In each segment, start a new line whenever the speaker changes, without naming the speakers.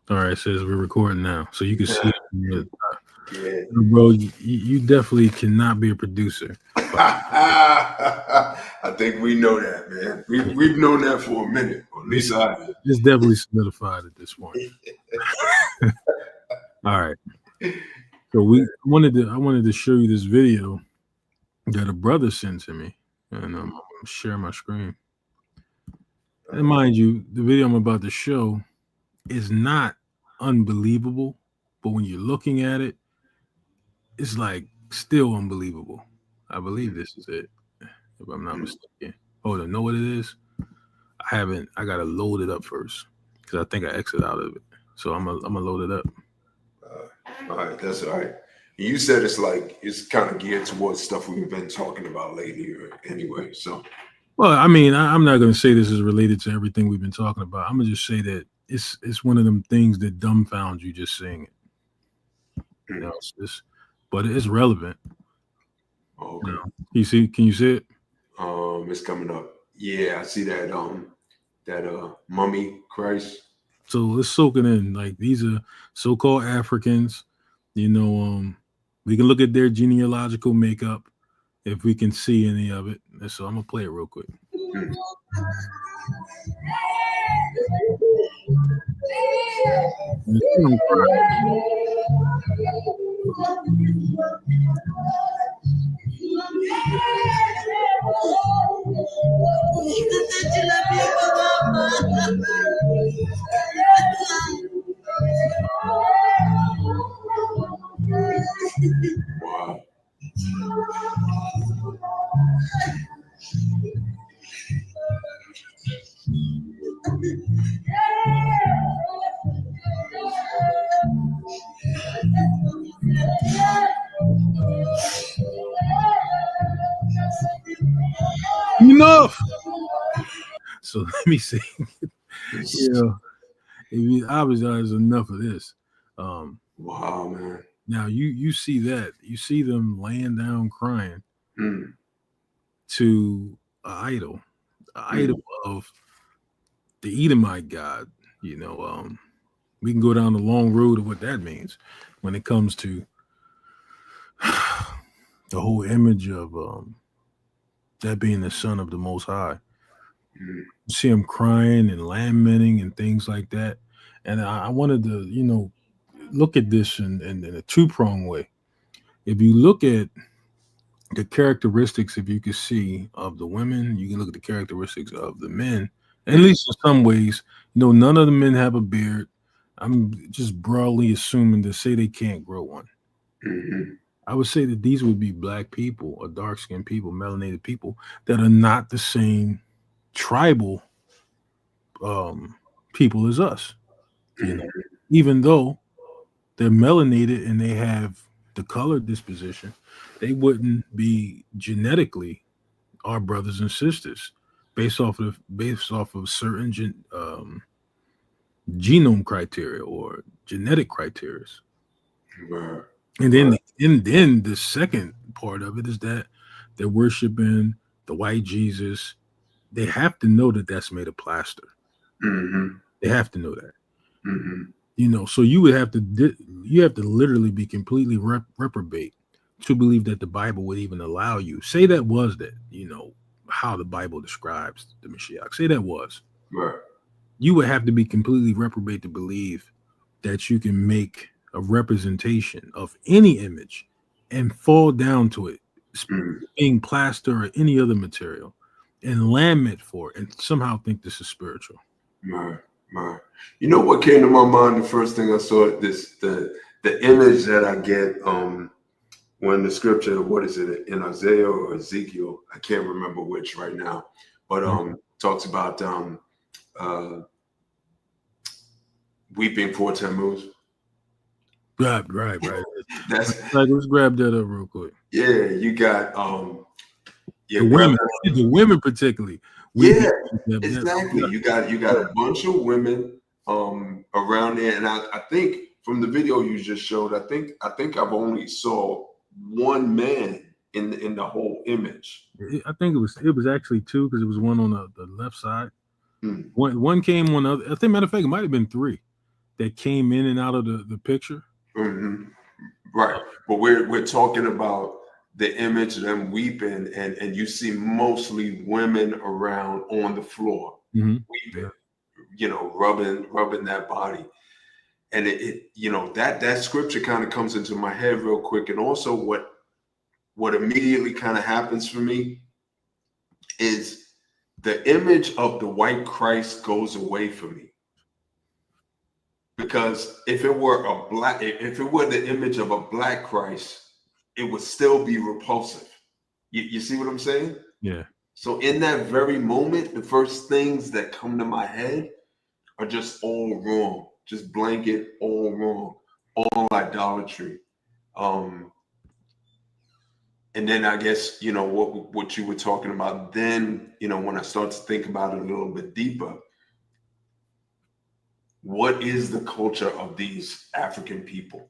All right, it says we're recording now, so you can see it.
Yeah.
Bro, you definitely cannot be a producer.
I think we know that, man. We've known that for a minute, or at least I have.
It's definitely solidified at this point. All right. So I wanted to show you this video that a brother sent to me, and I'm gonna share my screen. And mind you, the video I'm about to show is not unbelievable, but when you're looking at it, it's like still unbelievable. I believe this is it, if I'm not mistaken. Hold on, know what it is? I gotta load it up first because I think I exited out of it. So I'm gonna load it up.
All right, that's all right. You said it's kind of geared towards stuff we've been talking about lately, anyway. So,
well, I mean, I'm not gonna say this is related to everything we've been talking about. I'm gonna just say that it's one of them things that dumbfounds you just seeing it. You know, but it's relevant.
okay.
You know, can you see it?
It's coming up. Yeah, I see that. That mummy Christ.
So let's soak it in. Like, these are so-called Africans. You know, we can look at their genealogical makeup if we can see any of it. And so I'm gonna play it real quick.
Wow.
Enough. So let me see. Obviously there's enough of this.
Wow, man.
Now you see that. You see them laying down crying to an idol of the Edomite god. You know, we can go down the long road of what that means when it comes to the whole image of that being the son of the Most High. You see him crying and lamenting and things like that. And I wanted to, look at this in a two-pronged way. If you look at the characteristics, if you could see, of the women, you can look at the characteristics of the men. At least in some ways, none of the men have a beard. I'm just broadly assuming to say they can't grow one. I would say that these would be black people or dark-skinned people, melanated people that are not the same tribal people as us. Even though they're melanated and they have the color disposition, they wouldn't be genetically our brothers and sisters based off of certain genome criteria or genetic criteria.
Right.
And then the second part of it is that they're worshiping the white Jesus. They have to know that that's made of plaster. They have to know that. So you have to literally be completely reprobate to believe that the Bible would even allow you. Say that was that, how the Bible describes the Mashiach. Say that was.
Right.
You would have to be completely reprobate to believe that you can make a representation of any image and fall down to it, being plaster or any other material, and lament for it and somehow think this is spiritual.
Right. You know what came to my mind? The first thing I saw, the image that I get when the scripture, what is it, in Isaiah or Ezekiel? I can't remember which right now, but talks about weeping for Tammuz.
Right. Let's grab that up real quick.
Yeah, you got
the women particularly.
Yeah, exactly. You got a bunch of women around there, and I think from the video you just showed, I think I've only saw one man in the whole image.
I think it was actually two, because it was one on the left side. One came on the other. I think, matter of fact, it might have been three. that came in and out of the picture.
Mm-hmm. Right. But we're talking about the image of them weeping, and you see mostly women around on the floor weeping, rubbing that body. And it that scripture kind of comes into my head real quick. And also what immediately kind of happens for me is the image of the white Christ goes away for me. Because if it were the image of a black Christ, it would still be repulsive. You see what I'm saying?
Yeah.
So in that very moment, the first things that come to my head are just all wrong, just blanket all wrong, all idolatry. And then I guess, what you were talking about then, when I start to think about it a little bit deeper, what is the culture of these African people?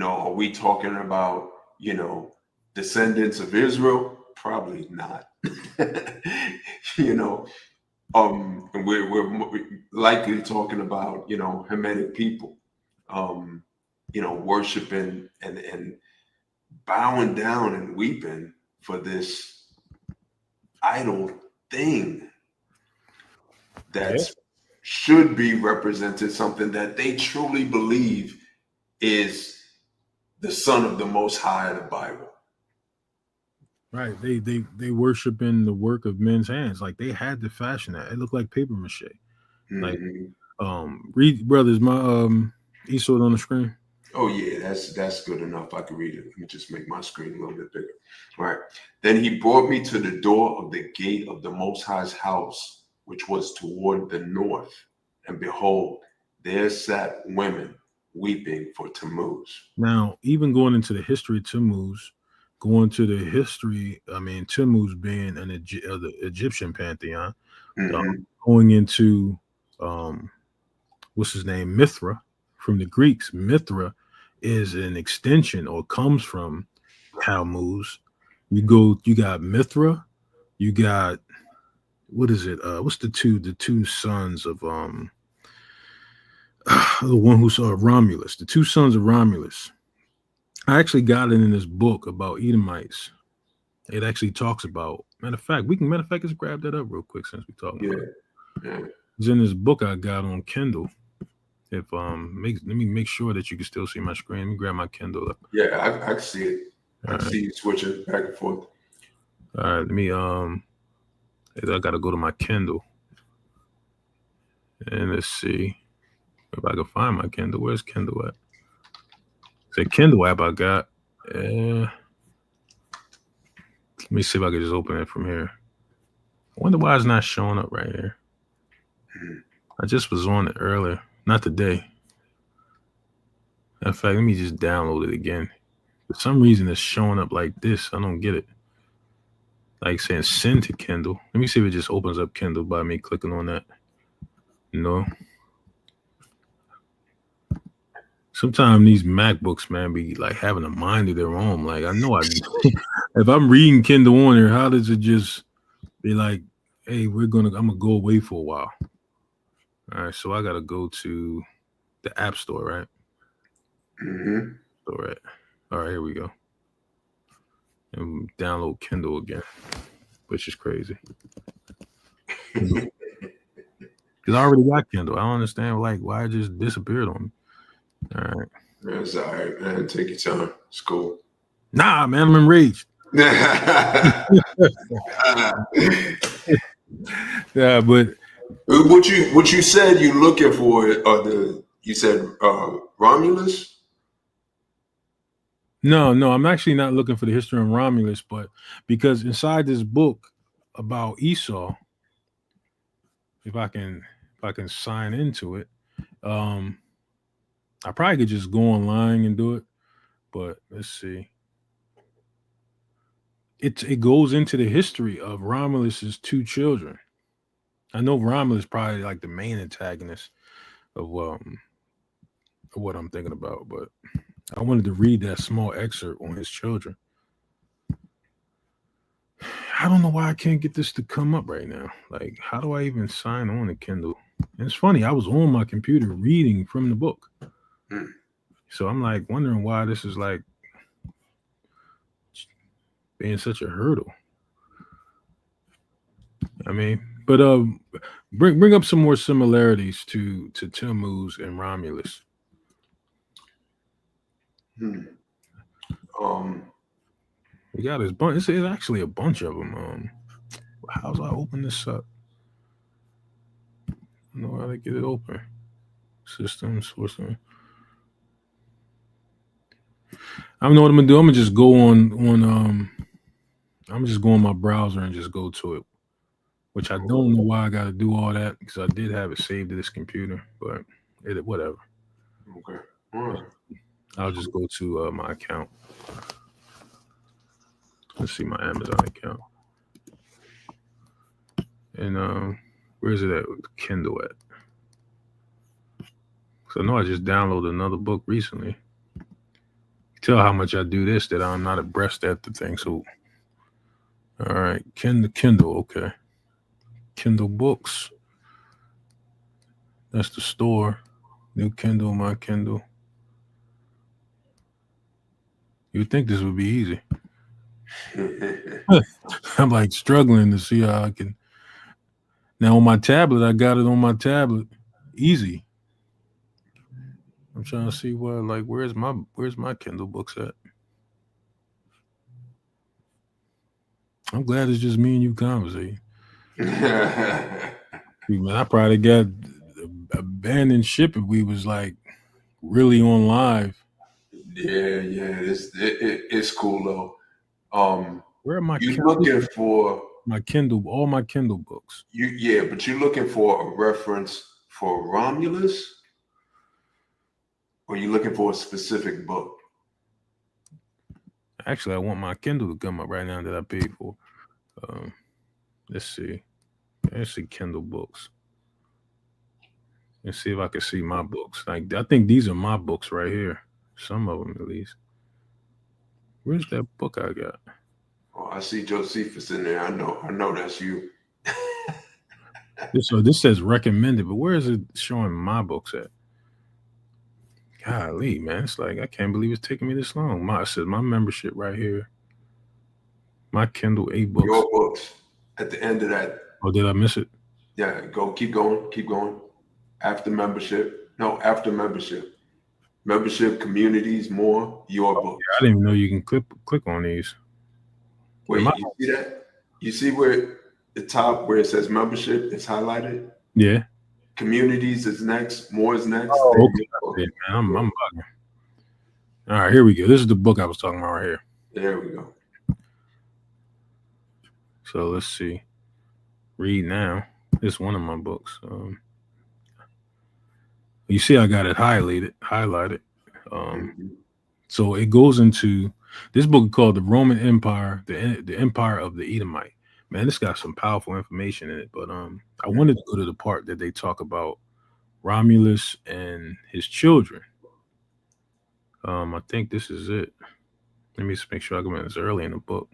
Are we talking about, descendants of Israel? Probably not. And we're likely talking about, Hamitic people, worshiping and bowing down and weeping for this idol thing that should be represented something that they truly believe is the Son of the Most High of the Bible.
Right. They worship in the work of men's hands. Like they had to fashion that. It looked like paper mache. Like read brothers, my Esau on the screen.
Oh yeah, that's good enough. I can read it. Let me just make my screen a little bit bigger. All right. Then he brought me to the door of the gate of the Most High's house, which was toward the north. And behold, there sat women weeping for Tammuz.
Now, even going into the history of Tammuz, Tammuz being the Egyptian pantheon, going into what's his name, Mithra, from the Greeks. Mithra is an extension or comes from Tammuz. You got Mithra, you got what is it? What's the two sons of the one who saw Romulus, the two sons of Romulus. I actually got it in this book about Edomites. It actually talks about, matter of fact, let's grab that up real quick since we're talking about it. It's in this book I got on Kindle. If let me make sure that you can still see my screen. Let me grab my Kindle up.
Yeah, I can see it. I see you switching back and forth.
All right, let me I gotta go to my Kindle. And let's see if I can find my Kindle. Where's Kindle at? It's a Kindle app I got. Let me see if I can just open it from here. I wonder why it's not showing up right here. I just was on it earlier. Not today. In fact, let me just download it again. For some reason, it's showing up like this. I don't get it. Like saying send to Kindle. Let me see if it just opens up Kindle by me clicking on that. No. Sometimes these MacBooks, man, be like having a mind of their own. Like I know if I'm reading Kindle on here, how does it just be like, hey, I'm gonna go away for a while. All right, so I gotta go to the App Store, right? All right. All right, here we go. And download Kindle again, which is crazy. Because I already got Kindle. I don't understand why it just disappeared on me. All right.
That's all right, man. Take your time. It's cool.
Nah, man, I'm enraged. Yeah, but
what you said you're looking for you said Romulus?
No, I'm actually not looking for the history of Romulus, but because inside this book about Esau, if I can sign into it, I probably could just go online and do it, but let's see. It goes into the history of Romulus's two children. I know Romulus probably like the main antagonist of what I'm thinking about, but I wanted to read that small excerpt on his children. I don't know why I can't get this to come up right now. Like, how do I even sign on to Kindle? And it's funny, I was on my computer reading from the book.
Mm.
So I'm like wondering why this is like being such a hurdle. I mean, but bring up some more similarities to Tammuz and Romulus.
Hmm. Um,
We got this bunch. It's actually a bunch of them. How's I open this up? I don't know how to get it open. Systems. What's the? I don't know what I'm gonna do. I'm gonna just go on. I'm just go on my browser and just go to it. Which I don't know why I got to do all that because I did have it saved to this computer, but whatever.
okay. All right.
I'll just go to my account. Let's see my Amazon account. And where's it at? Kindle at? So I know I just downloaded another book recently. Tell how much I do this that I'm not abreast at the thing. So, all right, Kindle, okay. Kindle books. That's the store. New Kindle, my Kindle. You'd think this would be easy. I'm like struggling to see how I can. Now on my tablet, I got it on my tablet, easy. I'm trying to see where's my Kindle books at. I'm glad it's just me and you conversating. Man, I probably got abandoned ship if we was like really on live.
yeah. It's cool though.
Where are my
You looking for
my Kindle, all my Kindle books?
but you're looking for a reference for Romulus, or you looking for a specific book?
Actually, I want my Kindle to come up right now that I paid for. Let's see. Let's see Kindle books. Let's see if I can see my books. Like I think these are my books right here. Some of them at least. Where's that book I got?
Oh, I see Josephus in there. I know that's you.
This says recommended, but where is it showing my books at? Golly, man, it's like I can't believe it's taking me this long. It says my membership right here. My Kindle e-books.
Your books at the end of that.
Oh, did I miss it?
Yeah, keep going. After membership. No, after membership. Membership, communities, more, your books.
I didn't even know you can click on these.
Wait, you see that? You see where the top where it says membership is highlighted?
Yeah.
Communities is next. More is next.
Oh, okay. Man, I'm bugging. All right, here we go. This is the book I was talking about right here.
There we go.
So let's see. Read now. This is one of my books. You see, I got it highlighted. So it goes into this book called The Roman Empire, the Empire of the Edomite. Man, this got some powerful information in it. But I wanted to go to the part that they talk about Romulus and his children. I think this is it. Let me just make sure I go in. It's early in the book.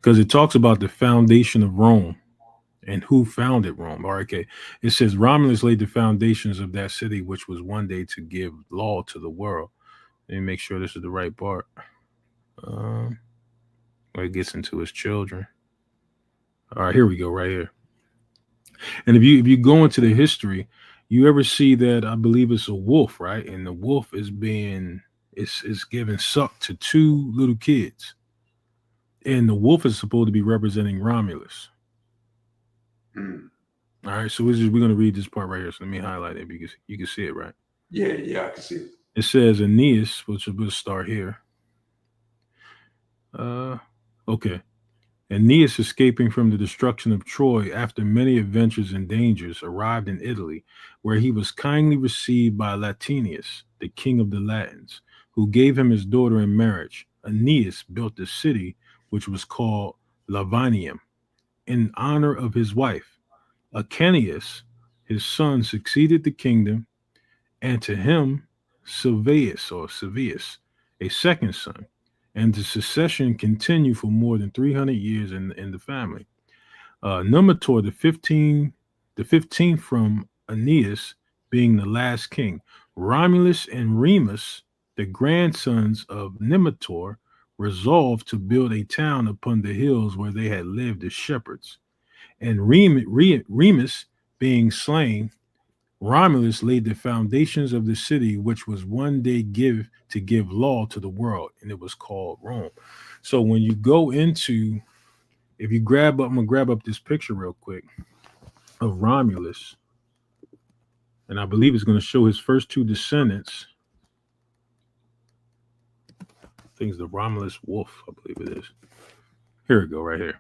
Because it talks about the foundation of Rome and who founded Rome. All right, okay. It says Romulus laid the foundations of that city, which was one day to give law to the world. Let me make sure this is the right part. Where it gets into his children. All right, here we go, right here. And if you go into the history, you ever see that I believe it's a wolf, right? And the wolf is giving suck to two little kids. And the wolf is supposed to be representing Romulus. All right, so we're going to read this part right here. So let me highlight it because you can see it, right?
Yeah, I can see it.
It says Aeneas, which we'll start here. Okay. Aeneas, escaping from the destruction of Troy after many adventures and dangers, arrived in Italy, where he was kindly received by Latinius, the king of the Latins, who gave him his daughter in marriage. Aeneas built a city which was called Lavinium in honor of his wife. Acanius, his son, succeeded the kingdom, and to him Silvius, a second son. And the succession continued for more than 300 years in the family. Numitor, the 15th from Aeneas, being the last king. Romulus and Remus, the grandsons of Numitor, resolved to build a town upon the hills where they had lived as shepherds. And Remus being slain, Romulus laid the foundations of the city, which was one day give law to the world, and it was called Rome. So when you go into, if you grab up, I'm gonna grab up this picture real quick of Romulus, and I believe it's going to show his first two descendants. I think it's the Romulus wolf, I believe it is. Here we go, right here.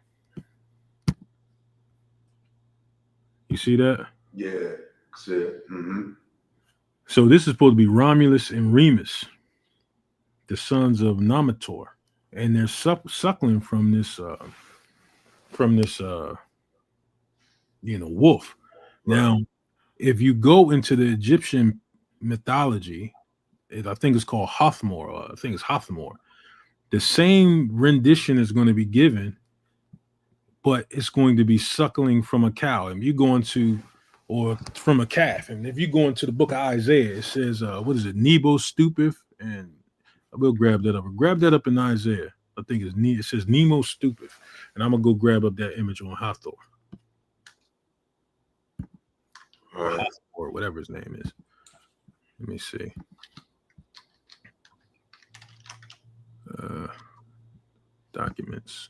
You see that?
Yeah. Mm-hmm.
So this is supposed to be Romulus and Remus, the sons of Numitor, and they're suckling from this wolf. Right. Now, if you go into the Egyptian mythology, I think it's called Hothmor. I think it's Hothmor. The same rendition is going to be given, but it's going to be suckling from a cow. And you go into, or from a calf. And if you go into the book of Isaiah, it says, what is it? Nebo stupeth. And I will grab that up. Grab that up in Isaiah. I think it says Nemo stupeth. And I'm going to go grab up that image on Hathor. Or whatever his name is. Let me see. Documents.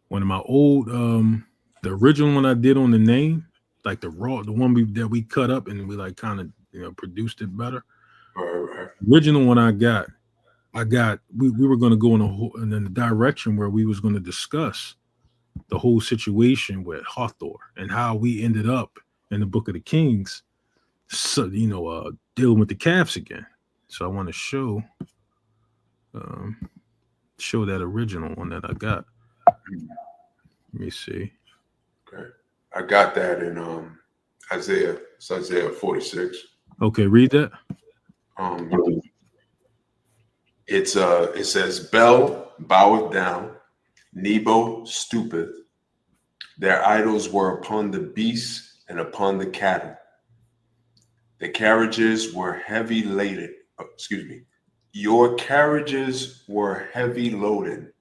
One of my old, the original one I did on the name, like the one that we cut up and we like kind of produced it better.
Right.
Original one I got. We were going to go in the direction where we was going to discuss the whole situation with Hathor and how we ended up in the Book of the Kings, so dealing with the calves again. So I want to show that original one that I got. Let me see.
Okay, I got that in Isaiah. It's Isaiah 46.
Okay, read that.
It says, Bel boweth down, Nebo stoopeth. Their idols were upon the beasts and upon the cattle. The carriages were heavy laden. Your carriages were heavy loaded.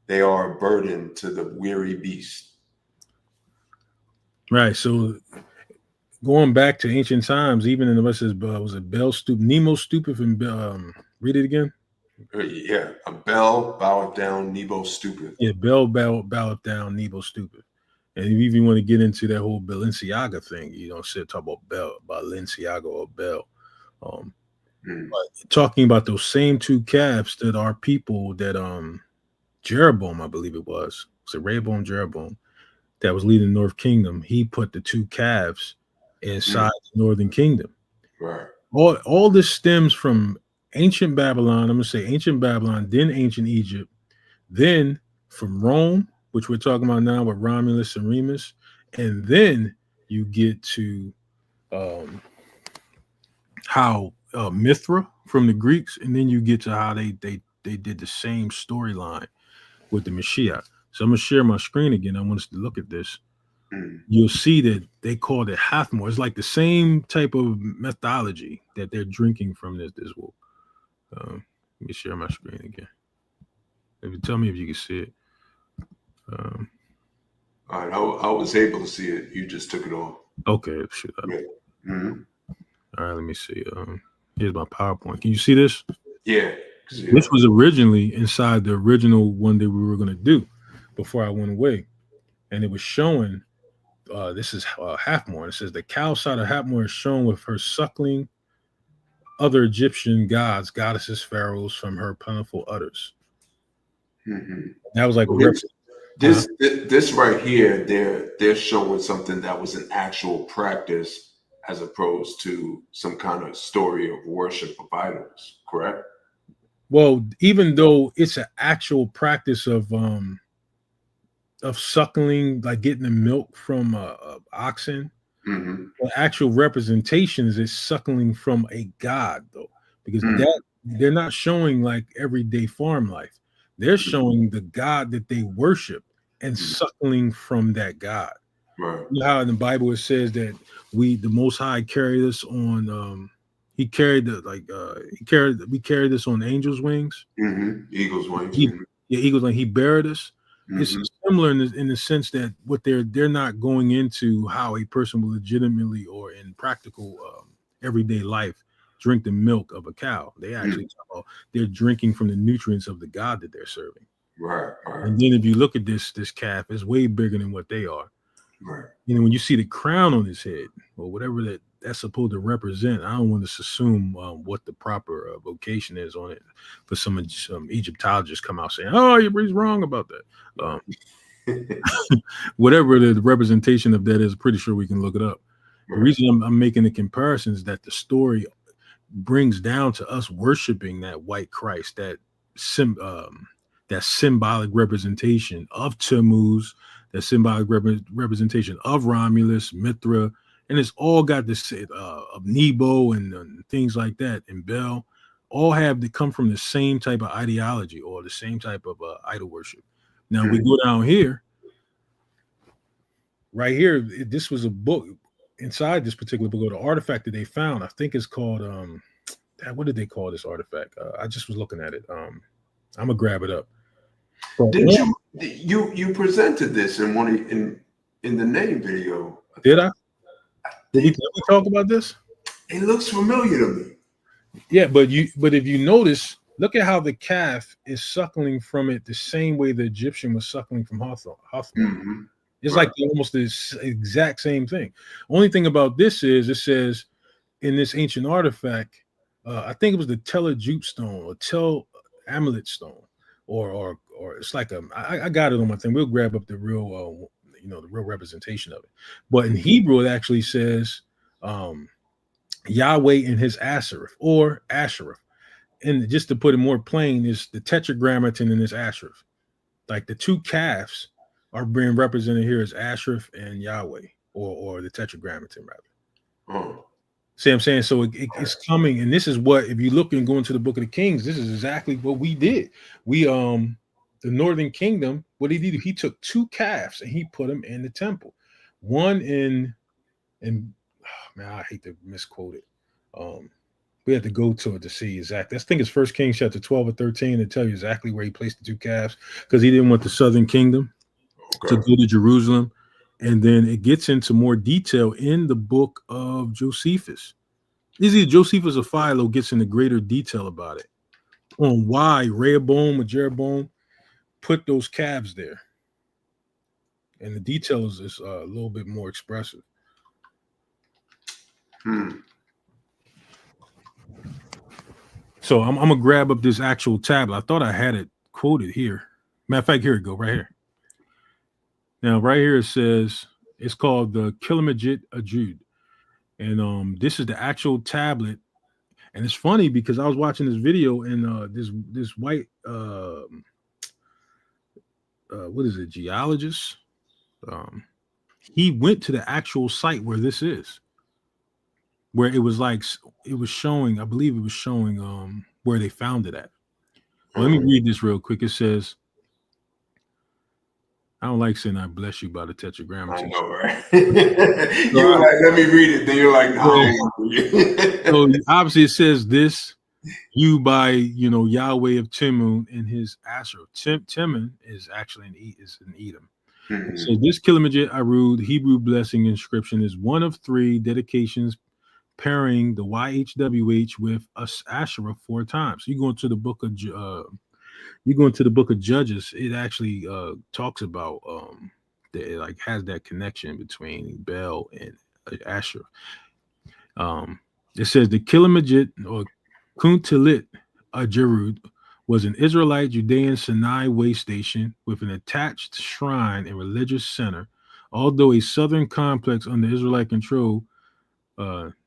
They are a burden to the weary beast.
Right. So going back to ancient times, even in the West, was it Bel stoop, Nemo stoopeth, and read it again.
Yeah, a Bel boweth down, Nebo stoopeth.
Yeah, Bel boweth down, Nebo stoopeth. And if you even want to get into that whole Balenciaga thing, talk about Balenciaga or Bel. But talking about those same two calves that are people that Jeroboam, I believe it was it Rehoboam, Jeroboam, that was leading the North Kingdom. He put the two calves inside the Northern Kingdom.
Right.
All this stems from ancient Babylon. I'm going to say ancient Babylon, then ancient Egypt, then from Rome, which we're talking about now with Romulus and Remus, and then you get to how Mithra from the Greeks, and then you get to how they did the same storyline with the Mashiach. So I'm going to share my screen again. I want us to look at this. You'll see that they called it Hathmor. It's like the same type of methodology that they're drinking from this wolf. Let me share my screen again. If you tell me if you can see it.
All right, I was able to see it. You just took it off.
Okay, shoot.
Yeah. Mm-hmm.
All right, let me see. Here's my PowerPoint. Can you see this?
Yeah.
This was originally inside the original one that we were going to do before I went away. And it was showing, this is Hathmor. It says the cow side of Hathmor is shown with her suckling other Egyptian gods, goddesses, pharaohs from her plentiful udders.
Mm-hmm.
That was like
this right here. They're showing something that was an actual practice as opposed to some kind of story of worship of idols. Correct?
Well, even though it's an actual practice of suckling, like getting the milk from oxen, the actual representations is suckling from a god, though, because they're not showing like everyday farm life. They're showing the God that they worship and
Mhm.
suckling from that God.
Right.
You know how in the Bible it says that the Most High carried us on. He carried we carried this on angels' wings.
Eagle's wings.
He, yeah, eagles like he buried us. It's
Mhm.
similar in the sense that what they're not going into how a person will legitimately or in practical everyday life drink the milk of a cow. They actually they're drinking from the nutrients of the God that they're serving.
Right. Right.
And then if you look at this calf, it's way bigger than what they are.
Right.
You know, when you see the crown on his head or whatever that's supposed to represent, I don't want to assume what the proper vocation is on it. For some Egyptologists come out saying, "Oh, he's wrong about that." Whatever the representation of that is, pretty sure we can look it up. The
Right.
reason I'm making the comparison is that the story brings down to us worshiping that white Christ, that symbolic representation of Tammuz, that symbolic representation of Romulus, Mithra, and it's all got this of Nebo and things like that, and Bel, all have to come from the same type of ideology or the same type of idol worship. Now we go down here, right here. This was a book inside this particular book, or the artifact that they found. I think it's called what did they call this artifact? I just was looking at it. I'm gonna grab it up. But
Did you presented this in in the name video?
did I? Did we talk about this?
It looks familiar to me.
Yeah, but if you notice, look at how the calf is suckling from it the same way the Egyptian was suckling from Hathor. It's
Right.
like almost the exact same thing. Only thing about this is it says in this ancient artifact, I think it was the Tel Jute stone or Tel Amulet stone, or it's like I got it on my thing. We'll grab up the real, the real representation of it. But in Hebrew, it actually says Yahweh in his Ashereth or Ashereth. And just to put it more plain, is the tetragrammaton in this Ashereth. Like the two calves are being represented here as Ashereth and Yahweh, or the tetragrammaton rather. See what I'm saying? So it's coming, and this is what, if you look and go into the book of the Kings, this is exactly what we did. We the Northern Kingdom, what he did, he took two calves and he put them in the temple. One in man, I hate to misquote it. We had to go to it to see exactly. I think it's First Kings chapter 12 or 13 to tell you exactly where he placed the two calves, because he didn't want the southern kingdom to go to Jerusalem. And then it gets into more detail in the book of Josephus. Either Josephus or Philo gets into greater detail about it, on why Rehoboam or Jeroboam put those calves there. And the details is a little bit more expressive. So I'm gonna grab up this actual tablet. I thought I had it quoted here. Matter of fact, here it go, right here. Now, right here it says it's called the Kilimajit Ajud, and this is the actual tablet. And it's funny because I was watching this video, and this white what is it, geologist? He went to the actual site where this is, where it was showing. I believe it was showing where they found it at. Well, let me read this real quick. It says, I don't like saying "I bless you" by the Tetragrammaton.
I know, right? You were like, "Let me read it." Then you're like, "No."
So obviously, it says this you by Yahweh of Timun and his Asher. Timun is actually an Edom. So this Kilimajit Arud Hebrew blessing inscription is one of three dedications pairing the YHWH with Asherah 4 times. You go into the book of Judges. It actually talks about it like has that connection between Bel and Asherah. It says the Kilimajit or Kuntilit Ajerud was an Israelite Judean Sinai way station with an attached shrine and religious center. Although a southern complex under Israelite control,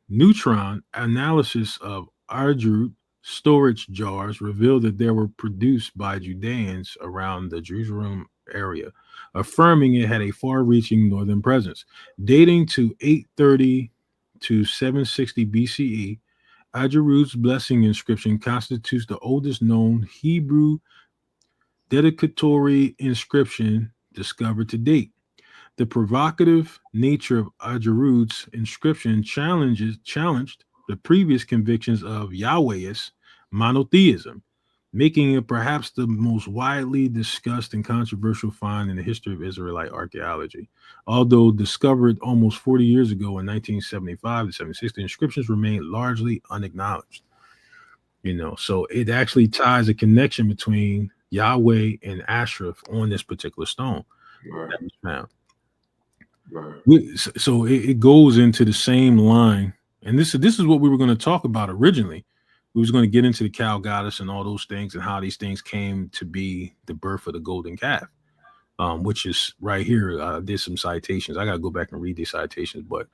neutron analysis of Arjud storage jars revealed that they were produced by Judeans around the Jerusalem area, affirming it had a far-reaching northern presence. Dating to 830 to 760 BCE, Ajarut's blessing inscription constitutes the oldest known Hebrew dedicatory inscription discovered to date. The provocative nature of Ajarut's inscription challenged the previous convictions of Yahwehist monotheism, making it perhaps the most widely discussed and controversial find in the history of Israelite archaeology. Although discovered almost 40 years ago in 1975 to 76, the inscriptions remain largely unacknowledged. So it actually ties a connection between Yahweh and Ashraf on this particular stone that was found. So it goes into the same line, and this is what we were going to talk about originally. We was going to get into the cow goddess and all those things and how these things came to be the birth of the golden calf, which is right here. I did some citations. I got to go back and read these citations, but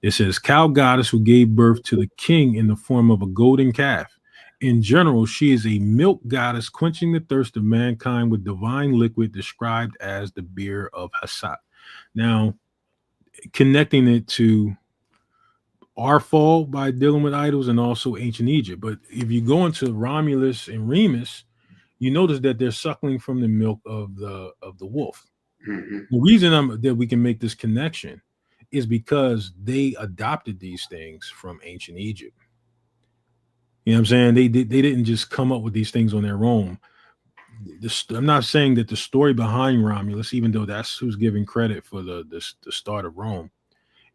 it says cow goddess who gave birth to the king in the form of a golden calf. In general, she is a milk goddess quenching the thirst of mankind with divine liquid described as the beer of Hassat. Now, connecting it to our fall by dealing with idols and also ancient Egypt. But if you go into Romulus and Remus, you notice that they're suckling from the milk of the wolf.
Mm-hmm.
The reason that we can make this connection is because they adopted these things from ancient Egypt. You know what I'm saying? They didn't just come up with these things on their own. I'm not saying that the story behind Romulus, even though that's who's giving credit for the start of Rome,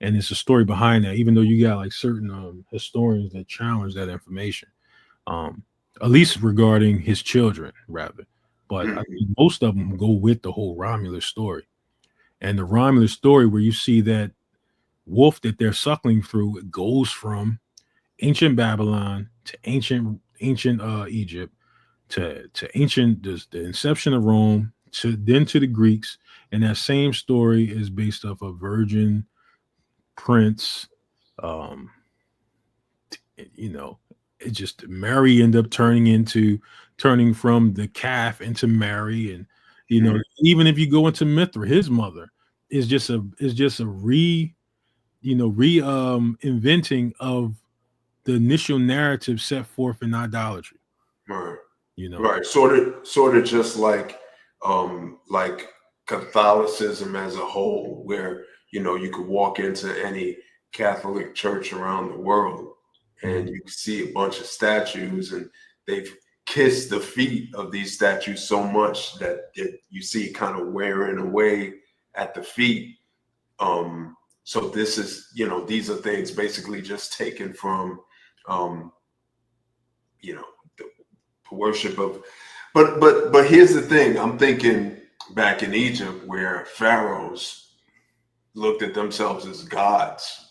and it's a story behind that, even though you got like certain historians that challenge that information, at least regarding his children, rather. But I think most of them go with the whole Romulus story. And the Romulus story, where you see that wolf that they're suckling through, it goes from ancient Babylon to ancient Egypt to ancient the inception of Rome to the Greeks, and that same story is based off a virgin prince. It just Mary ended up turning from the calf into Mary, and even if you go into Mithra, his mother is just a inventing of the initial narrative set forth in idolatry.
Right. Right. Sort of just like Catholicism as a whole, where you could walk into any Catholic church around the world and you see a bunch of statues, and they've kissed the feet of these statues so much that you see it kind of wearing away at the feet. So this is, these are things basically just taken from, the worship of, but here's the thing. I'm thinking back in Egypt, where pharaohs looked at themselves as gods,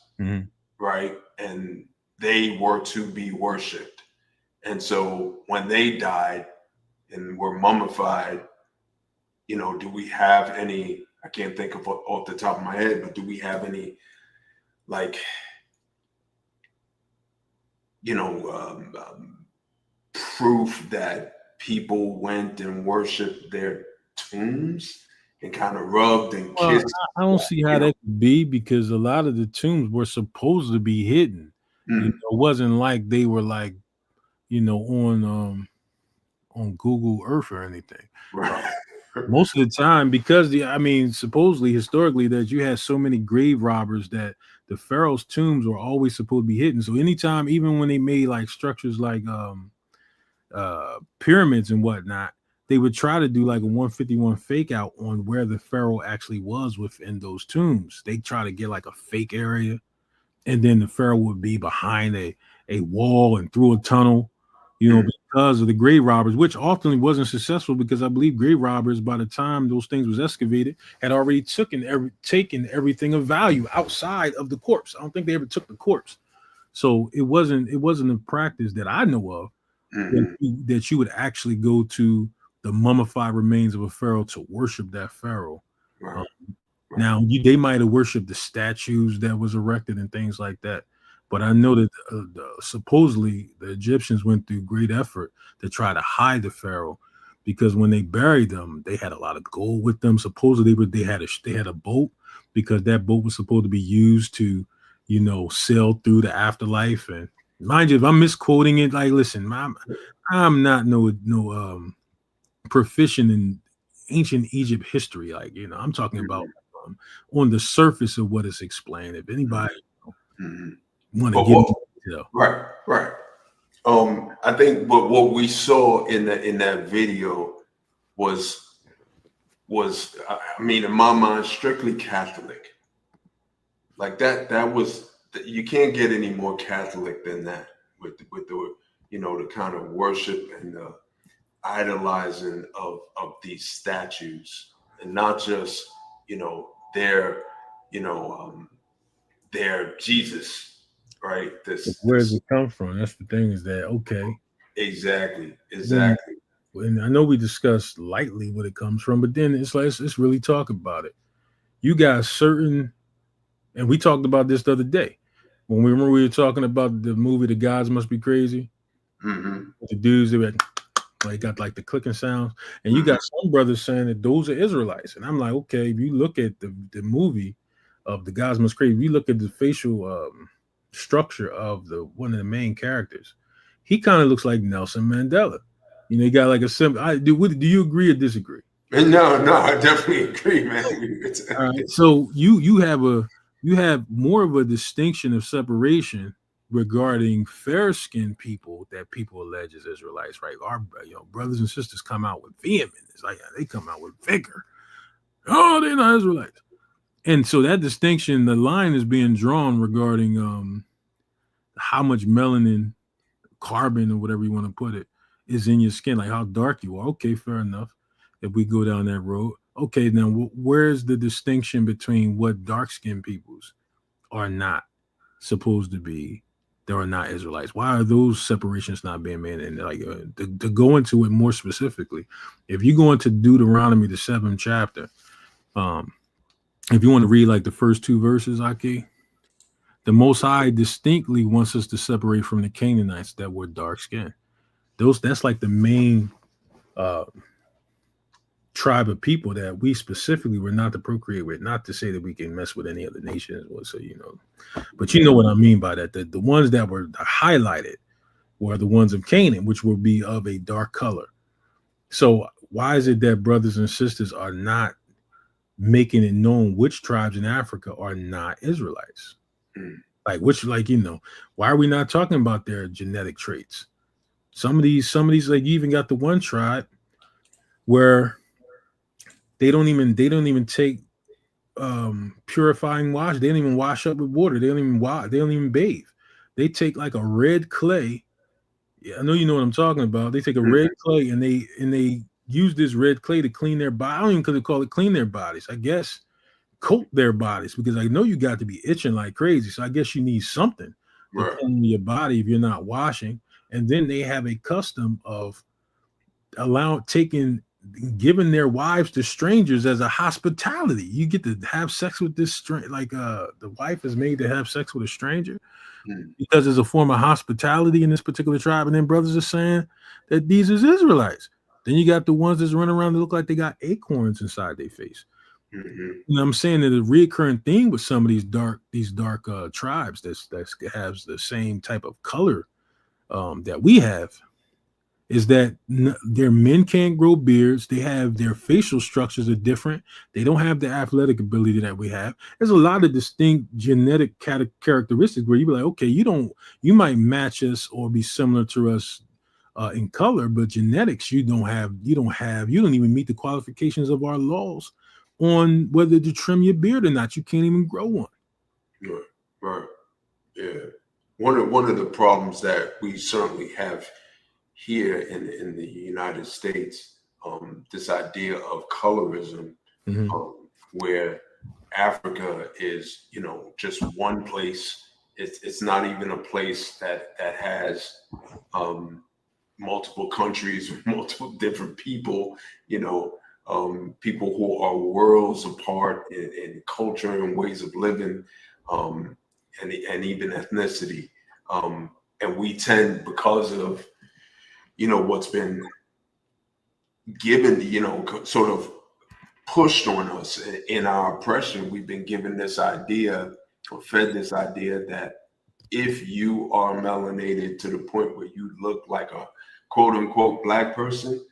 right? And they were to be worshipped. And so when they died and were mummified, do we have any, I can't think of off the top of my head, but do we have any proof that people went and worshipped their tombs and kind of rubbed and kissed?
I don't see how that could be, because a lot of the tombs were supposed to be hidden. It wasn't like they were on Google Earth or anything.
Right.
Most of the time, because supposedly historically that you had so many grave robbers that the pharaoh's tombs were always supposed to be hidden. So anytime, even when they made like structures like pyramids and whatnot, they would try to do like a 151 fake out on where the pharaoh actually was within those tombs. They try to get like a fake area, and then the pharaoh would be behind a wall and through a tunnel, because of the grave robbers, which ultimately wasn't successful, because I believe grave robbers, by the time those things was excavated, had already taken everything of value outside of the corpse. I don't think they ever took the corpse. So it wasn't a practice that I know of that you would actually go to the mummified remains of a pharaoh to worship that pharaoh.
Right.
Now they might have worshipped the statues that was erected and things like that. But I know that supposedly the Egyptians went through great effort to try to hide the pharaoh, because when they buried them, they had a lot of gold with them. Supposedly they had a boat, because that boat was supposed to be used to, sail through the afterlife. And Mind you, if I'm misquoting it, like, listen, I'm not no proficient in ancient Egypt history. Like, I'm talking about
Mhm,
um, on the surface of what is explained. If anybody
mhm.
want to
But
give me
what?
detail,
Right, right. I think, but what we saw in that video was I mean, in my mind, strictly Catholic. Like that was you can't get any more Catholic than that with the the kind of worship and the idolizing of these statues, and not just their you know their Jesus, right?
where does
This
it come from? That's the thing. Is that okay?
exactly,
When
exactly.
and I know we discussed lightly what it comes from, but then it's like let's really talk about it. You got certain, and we talked about this the other day when we were talking about the movie "The Gods Must Be Crazy."
Hmm.
The dudes that were like got like the clicking sounds, and you got
Hmm.
some brothers saying that those are Israelites, and I'm like, okay, if you look at the movie of "The Gods Must Be Crazy," if you look at the facial structure of the one of the main characters, he kind of looks like Nelson Mandela. He got like a simple. Do you agree or disagree?
No, no, I definitely agree, man.
All right. So you have more of a distinction of separation regarding fair skinned people that people allege as Israelites, right? Our brothers and sisters come out with vehemence. It's like they come out with vigor. Oh, they're not Israelites. And so that distinction, the line is being drawn regarding how much melanin, carbon, or whatever you want to put it, is in your skin, like how dark you are. Okay, fair enough. If we go down that road, okay, now where's the distinction between what dark skinned peoples are not supposed to be? There are not Israelites. Why are those separations not being made? And like to go into it more specifically, if you go into Deuteronomy, the 7th chapter, um, if you want to read like the first two verses, Aki, the Most High distinctly wants us to separate from the Canaanites that were dark skinned. That's like the main uh, tribe of people that we specifically were not to procreate with. Not to say that we can mess with any other nations, so but you know what I mean by that. The ones that were highlighted were the ones of Canaan, which will be of a dark color. So why is it that brothers and sisters are not making it known which tribes in Africa are not Israelites? Like which, like why are we not talking about their genetic traits? Some of these, like you even got the one tribe where they don't even take purifying wash. They don't even wash up with water. They don't even bathe. They take like a red clay. Yeah, I know you know what I'm talking about. They take a red clay and they use this red clay to clean their body. I don't even could call it clean their bodies. I guess coat their bodies, because I know you got to be itching like crazy. So I guess you need something to
Right.
clean your body if you're not washing. And then they have a custom of taking giving their wives to strangers as a hospitality. You get to have sex with this like the wife is made to have sex with a stranger
Mm.
because it's a form of hospitality in this particular tribe. And then brothers are saying that these is Israelites. Then you got the ones that's running around that look like they got acorns inside their face.
Hmm.
I'm saying that a recurring theme with some of these dark tribes that has the same type of color that we have is that their men can't grow beards. They have their facial structures are different. They don't have the athletic ability that we have. There's a lot of distinct genetic characteristics where you be like, okay, you might match us or be similar to us in color, but genetics you don't even meet the qualifications of our laws on whether to trim your beard or not. You can't even grow one.
Right. Right. Yeah. One of the problems that we certainly have here in the United States, this idea of colorism,
Mhm.
where Africa is, just one place. It's not even a place that has multiple countries with multiple different people, people who are worlds apart in culture and ways of living, um, and even ethnicity. And we tend, because of what's been given, sort of pushed on us in our oppression, we've been given this idea or fed this idea that if you are melanated to the point where you look like a quote unquote black person,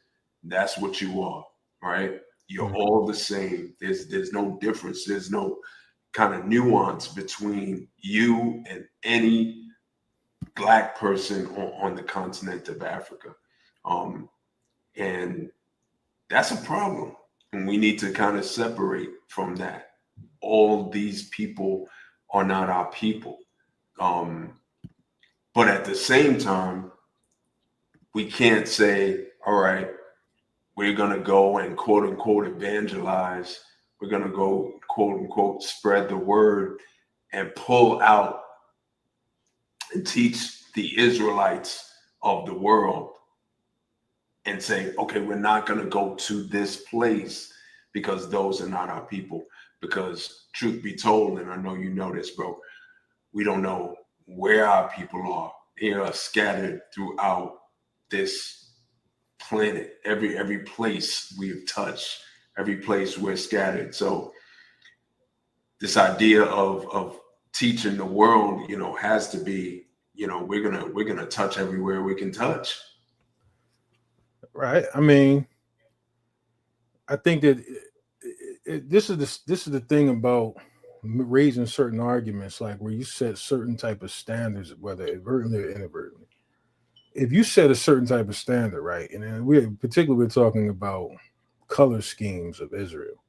that's what you are, right? You're all the same. There's no difference. There's no kind of nuance between you and any black person on the continent of Africa. And that's a problem. And we need to kind of separate from that. All these people are not our people. But at the same time, we can't say, all right, we're going to go and quote unquote evangelize. We're going to go quote unquote spread the word and pull out and teach the Israelites of the world and say, okay, we're not going to go to this place because those are not our people. Because truth be told, and I know you know this, bro, we don't know where our people are. They are scattered throughout this planet. Every place we've touched, every place we're scattered. So this idea of teaching the world, has to be, we're gonna touch everywhere we can touch.
Right. I mean, I think that this is the thing about raising certain arguments, like where you set certain type of standards, whether advertently or inadvertently. If you set a certain type of standard, right, and then we're talking about color schemes of Israel,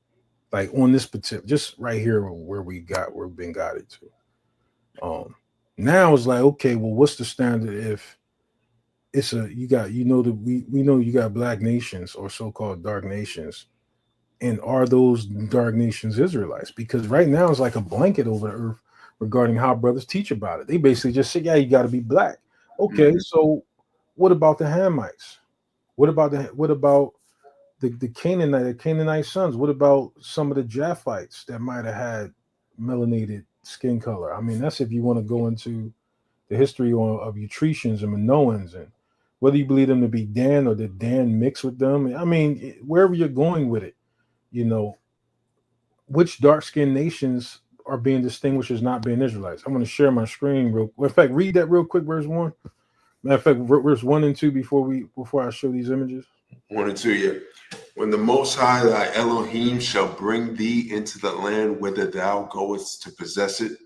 like on this particular, just right here where we've been guided to. Now it's like, okay, well, what's the standard if it's we know you got black nations or so-called dark nations, and are those dark nations Israelites? Because right now it's like a blanket over the earth regarding how brothers teach about it. They basically just say, yeah, you got to be black. Okay, so what about the Hamites? What about the Canaanite sons? What about some of the Japhites that might have had melanated skin color? I mean, that's if you want to go into the history of Etruscans and Minoans, and whether you believe them to be Dan or did Dan mix with them. I mean, wherever you're going with it, which dark-skinned nations are being distinguished as not being Israelites. I'm going to share my screen in fact, read that real quick, verse 1. Matter of fact, verse 1 and 2 before I show these images.
1 and 2, yeah. When the Most High thy Elohim shall bring thee into the land whither thou goest to possess it,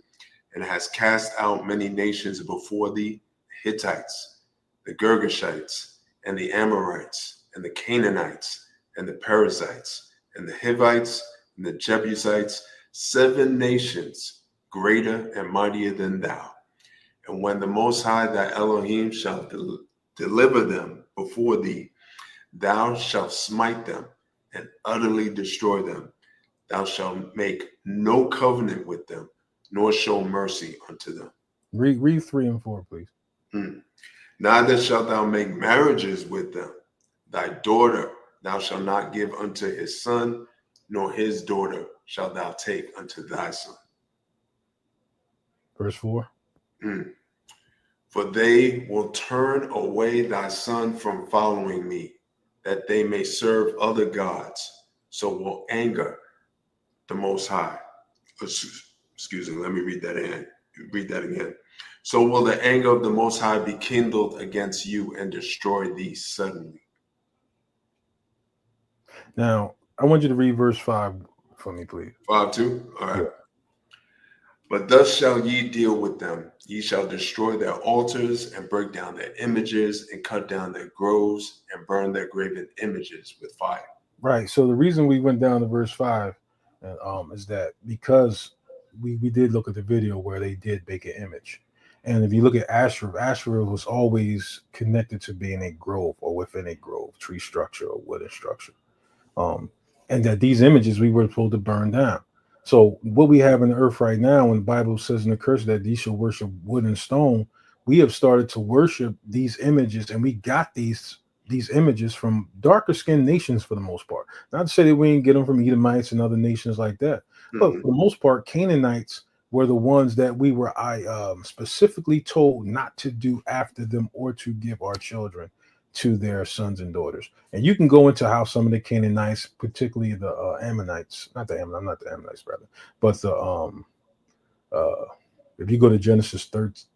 and has cast out many nations before thee, the Hittites, the Girgashites, and the Amorites, and the Canaanites, and the Perizzites, and the Hivites, and the Jebusites, 7 nations greater and mightier than thou. And when the Most High thy Elohim shall deliver them before thee, thou shalt smite them and utterly destroy them. Thou shalt make no covenant with them, nor show mercy unto them.
Read 3 and 4, please.
Neither shalt thou make marriages with them. Thy daughter thou shalt not give unto his son, nor his daughter shalt thou take unto thy son.
Verse 4.
For they will turn away thy son from following me, that they may serve other gods. So will anger the Most High. Excuse me, let me read that again. So will the anger of the Most High be kindled against you and destroy thee suddenly.
Now, I want you to read verse 5 for me, please.
5 too? All right. Yeah. But thus shall ye deal with them. Ye shall destroy their altars and break down their images and cut down their groves and burn their graven images with fire.
Right. So the reason we went down to verse 5 is that because we did look at the video where they did make an image. And if you look at Asherah was always connected to being a grove or within a grove, tree structure or wooden structure. And that these images we were told to burn down. So what we have in the earth right now, when the Bible says in the curse that these shall worship wood and stone, we have started to worship these images, and we got these images from darker skinned nations for the most part. Not to say that we didn't get them from Edomites and other nations like that, but for the most part, Canaanites were the ones that we were specifically told not to do after them or to give our children to their sons and daughters. And you can go into how some of the Canaanites, particularly the Ammonites, not the Ammonites, brother, but the if you go to Genesis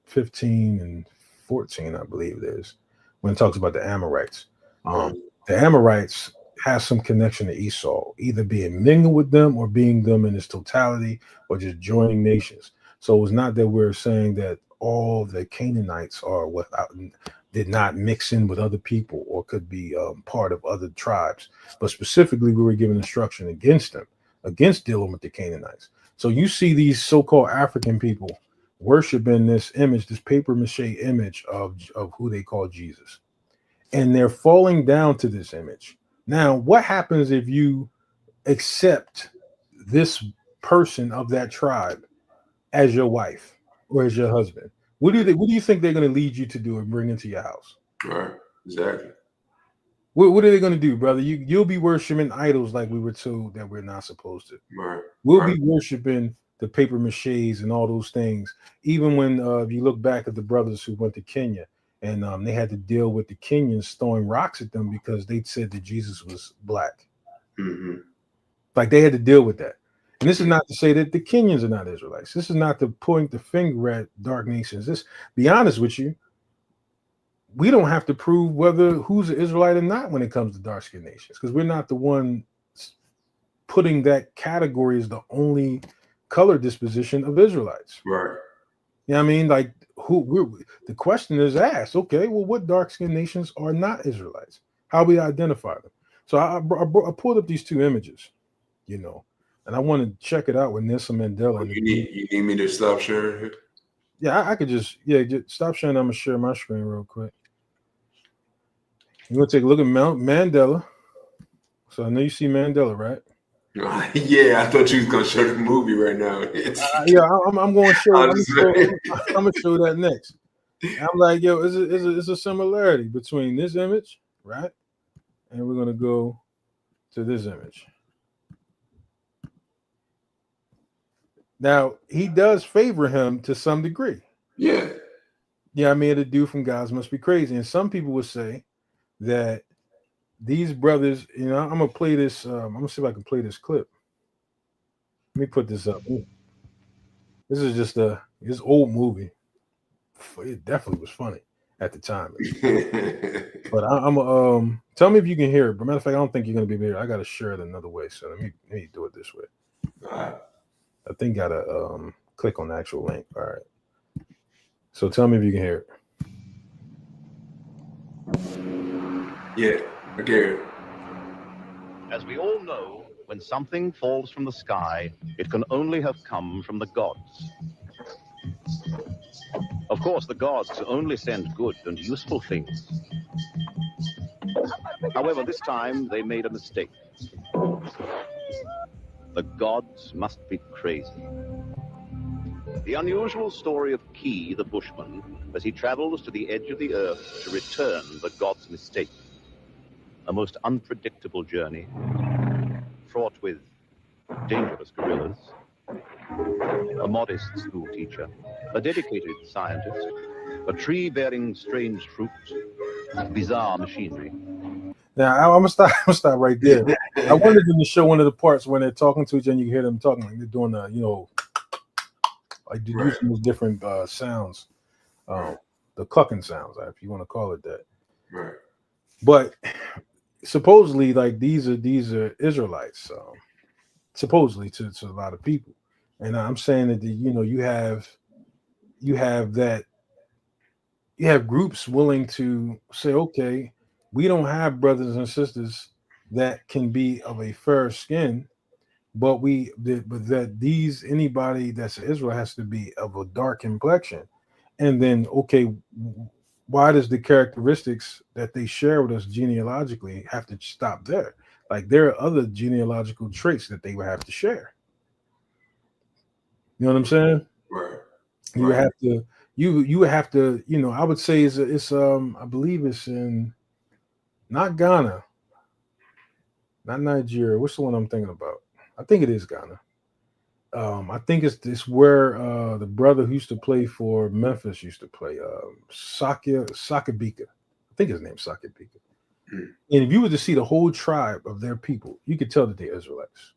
15 and 14, I believe it is, when it talks about the Amorites.
Right.
The Amorites has some connection to Esau, either being mingled with them or being them in its totality or just joining nations. So it's not that we're saying that all the Canaanites are without, did not mix in with other people or could be part of other tribes, but specifically we were given instruction against them, against dealing with the Canaanites. So you see these so-called African people worshiping this image, this paper mache image of who they call Jesus. And they're falling down to this image. Now, what happens if you accept this person of that tribe as your wife or as your husband? What do you think they're going to lead you to do and bring into your house?
Right. Exactly.
What are they going to do, brother? You'll be worshiping idols like we were told that we're not supposed to.
Right.
We'll
Right.
be worshiping the paper maches and all those things. Even when if you look back at the brothers who went to Kenya and they had to deal with the Kenyans throwing rocks at them because they said that Jesus was black.
Mm-hmm.
Like they had to deal with that. And this is not to say that the Kenyans are not Israelites. This is not to point the finger at dark nations. This, be honest with you, we don't have to prove whether who's an Israelite or not when it comes to dark-skinned nations, because we're not the one putting that category as the only color disposition of Israelites.
Right.
You know what I mean? Like the question is asked, okay, well, what dark-skinned nations are not Israelites? How we identify them? So I pulled up these two images, you know, and I want to check it out with Nelson Mandela.
Oh, you need me to stop sharing it?
Yeah, I could just stop sharing. I'm gonna share my screen real quick. You want to take a look at Mandela. So I know you see Mandela, right?
Yeah, I thought you was gonna show the movie right now.
Yeah, I'm going to show. I'm gonna show that next. I'm like, yo, it's a similarity between this image, right? And we're gonna go to this image. Now he does favor him to some degree.
Yeah.
Yeah, I mean, the dude from Guys Must Be Crazy, and some people would say that these brothers, you know, I'm gonna play this. I'm gonna see if I can play this clip. Let me put this up. This is just this old movie. It definitely was funny at the time. But I'm tell me if you can hear it. But matter of fact, I don't think you're gonna be able to hear it. I gotta share it another way. So let me do it this way. I think gotta click on the actual link. All right. So tell me if you can hear
it. Yeah. Okay.
As we all know, when something falls from the sky, it can only have come from the gods. Of course, the gods only send good and useful things. However, this time they made a mistake. The gods must be crazy. The unusual story of Key, the bushman, as he travels to the edge of the earth to return the gods' mistake. A most unpredictable journey, fraught with dangerous gorillas, a modest school teacher, a dedicated scientist, a tree bearing strange fruit, bizarre machinery.
Now I'm gonna stop right there. I wanted them to show one of the parts when they're talking to each other and you hear them talking, like they're doing the, you know, like they're using those different sounds, the clucking sounds, if you want to call it that.
Right.
But supposedly, like these are Israelites, supposedly to a lot of people, and I'm saying that you have groups willing to say, okay, we don't have brothers and sisters that can be of a fair skin, but anybody that's Israel has to be of a dark complexion, and then okay, why does the characteristics that they share with us genealogically have to stop there? Like there are other genealogical traits that they would have to share. You know what I'm saying?
Right.
You have to. You have to. You know, I would say it's I believe it's in not Ghana, not Nigeria. What's the one I'm thinking about? I think it is Ghana. I think it's where the brother who used to play for Memphis used to play, Sakabika. I think his name's Sakabika. And if you were to see the whole tribe of their people, you could tell that they're Israelites.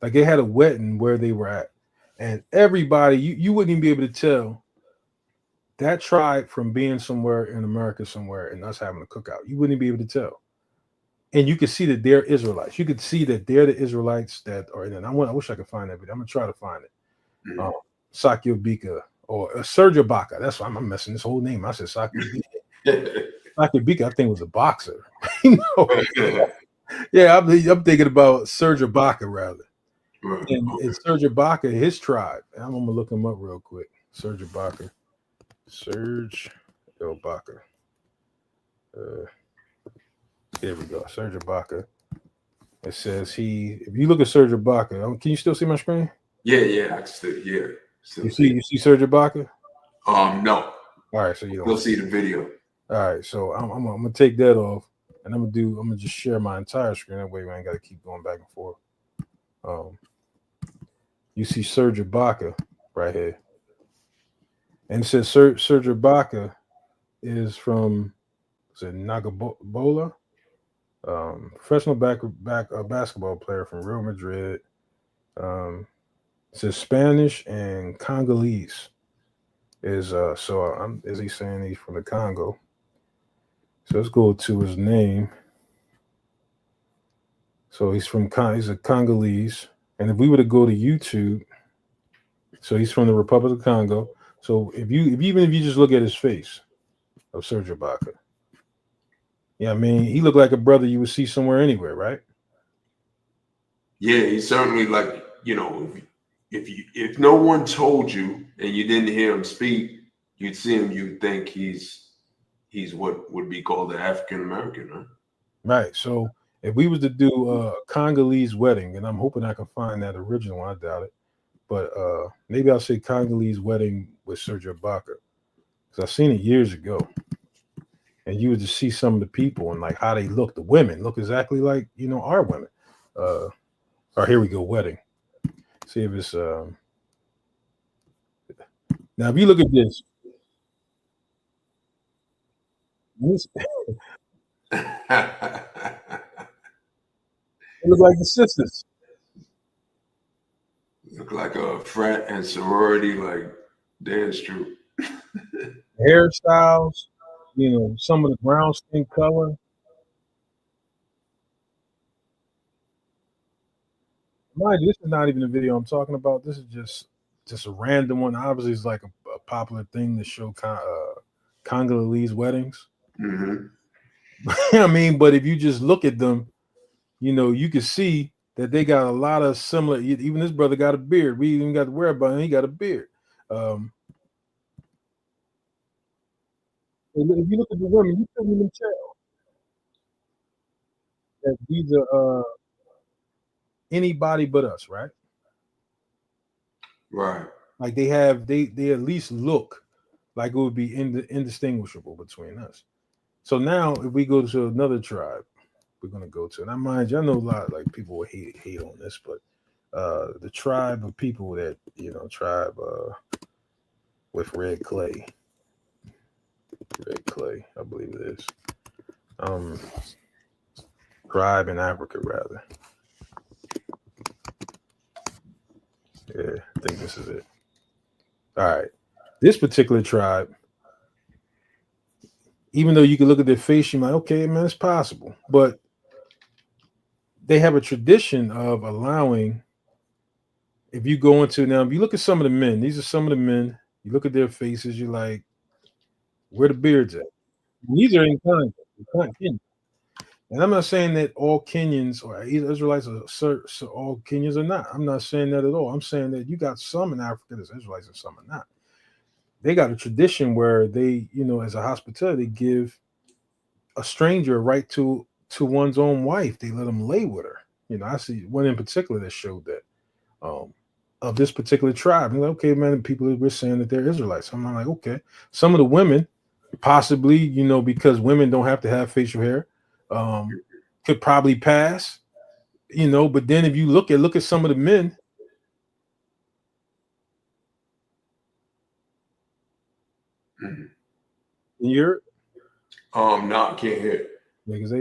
Like they had a wedding where they were at, and everybody, you wouldn't even be able to tell that tribe from being somewhere in America somewhere and us having a cookout, you wouldn't be able to tell. And you could see that they're Israelites. You could see that they're the Israelites that are in it. I wish I could find that video. I'm gonna try to find it. Sakio Bika or Sergio Baca. That's why I'm messing this whole name. I said Sakio Bika. Sakio Bika, I think, was a boxer. Yeah, I'm thinking about Sergio Baca rather.
Right.
And it's Sergio Baca, his tribe. I'm gonna look him up real quick. Sergio Baca. Serge El Baca. Here we go. Sergio Baca. It says if you look at Sergio Baca, can you still see my screen?
Yeah, I can still,
you see Sergio Baca?
No.
All right, so you don't
You'll see the video.
All right, so I'm gonna take that off, and I'm gonna just share my entire screen. That way, I ain't gotta keep going back and forth. You see Sergio Baca right here, and it says Sergio Baca is from Nagabola, professional basketball player from Real Madrid. It says Spanish and Congolese. Is he saying he's from the Congo? So let's go to his name. So he's a Congolese, and if we were to go to YouTube, so he's from the Republic of Congo. So even if you just look at his face of Sergio Baca, yeah, I mean, he looked like a brother you would see somewhere anywhere, right?
Yeah, he's certainly like, if no one told you and you didn't hear him speak, you'd see him, you'd think he's what would be called an African American, huh?
Right. So if we was to do a Congolese wedding, and I'm hoping I can find that original one, I doubt it, but maybe I'll say Congolese wedding with Sergio Baca, because I've seen it years ago, and you would just see some of the people and like how they look. The women look exactly like our women. Or here we go, wedding. See if it's now. If you look at this it looks like the sisters.
Look like a frat and sorority, like dance troupe.
Hairstyles, some of the brown skin color. Mind you, this is not even the video I'm talking about. This is just a random one. Obviously, it's like a popular thing to show Congolese weddings.
Mm-hmm.
I mean, but if you just look at them, you can see that they got a lot of similar. Even this brother got a beard. We even got to worry about him. He got a beard. If you look at the women, you couldn't even tell that these are anybody but us, right?
Right.
Like they at least look like it would be indistinguishable between us. So now, if we go to another tribe, we're gonna go to. Now, mind you, I know a lot of like people will hate on this, but the tribe of people that tribe with red clay, I believe it is. Tribe in Africa, rather. Yeah, I think this is it. All right, this particular tribe, even though you can look at their face, you might, okay, man, it's possible, but they have a tradition of allowing. If you go into now, if you look at some of the men, these are some of the men. You look at their faces, you're like, where the beards at? And these are in Kenya. And I'm not saying that all Kenyans or Israelites are all Kenyans are not. I'm not saying that at all. I'm saying that you got some in Africa that's Israelites and some are not. They got a tradition where they, as a hospitality, give a stranger a right to one's own wife. They let them lay with her. I see one in particular that showed that of this particular tribe. And like, okay, man, people we're saying that they're Israelites. I'm like, okay. Some of the women, possibly, because women don't have to have facial hair, could probably pass, but then if you look at some of the men.
Mm-hmm.
You hear it?
No, I can't hear it.
Because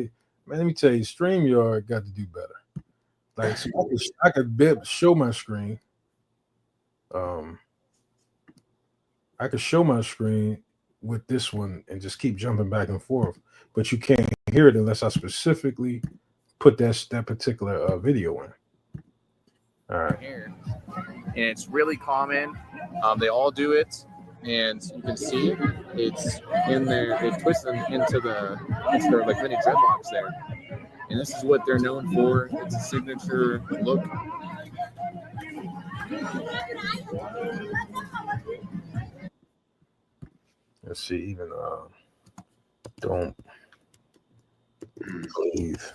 let me tell you, StreamYard got to do better. Like, so I could show my screen. I could show my screen with this one and just keep jumping back and forth, but you can't hear it unless I specifically put that particular video in. All right.
Hair, and it's really common. They all do it, and you can see it's in there. They've twisted them into their like mini dreadlocks there, and this is what they're known for. It's a signature look.
Let's see, even don't believe.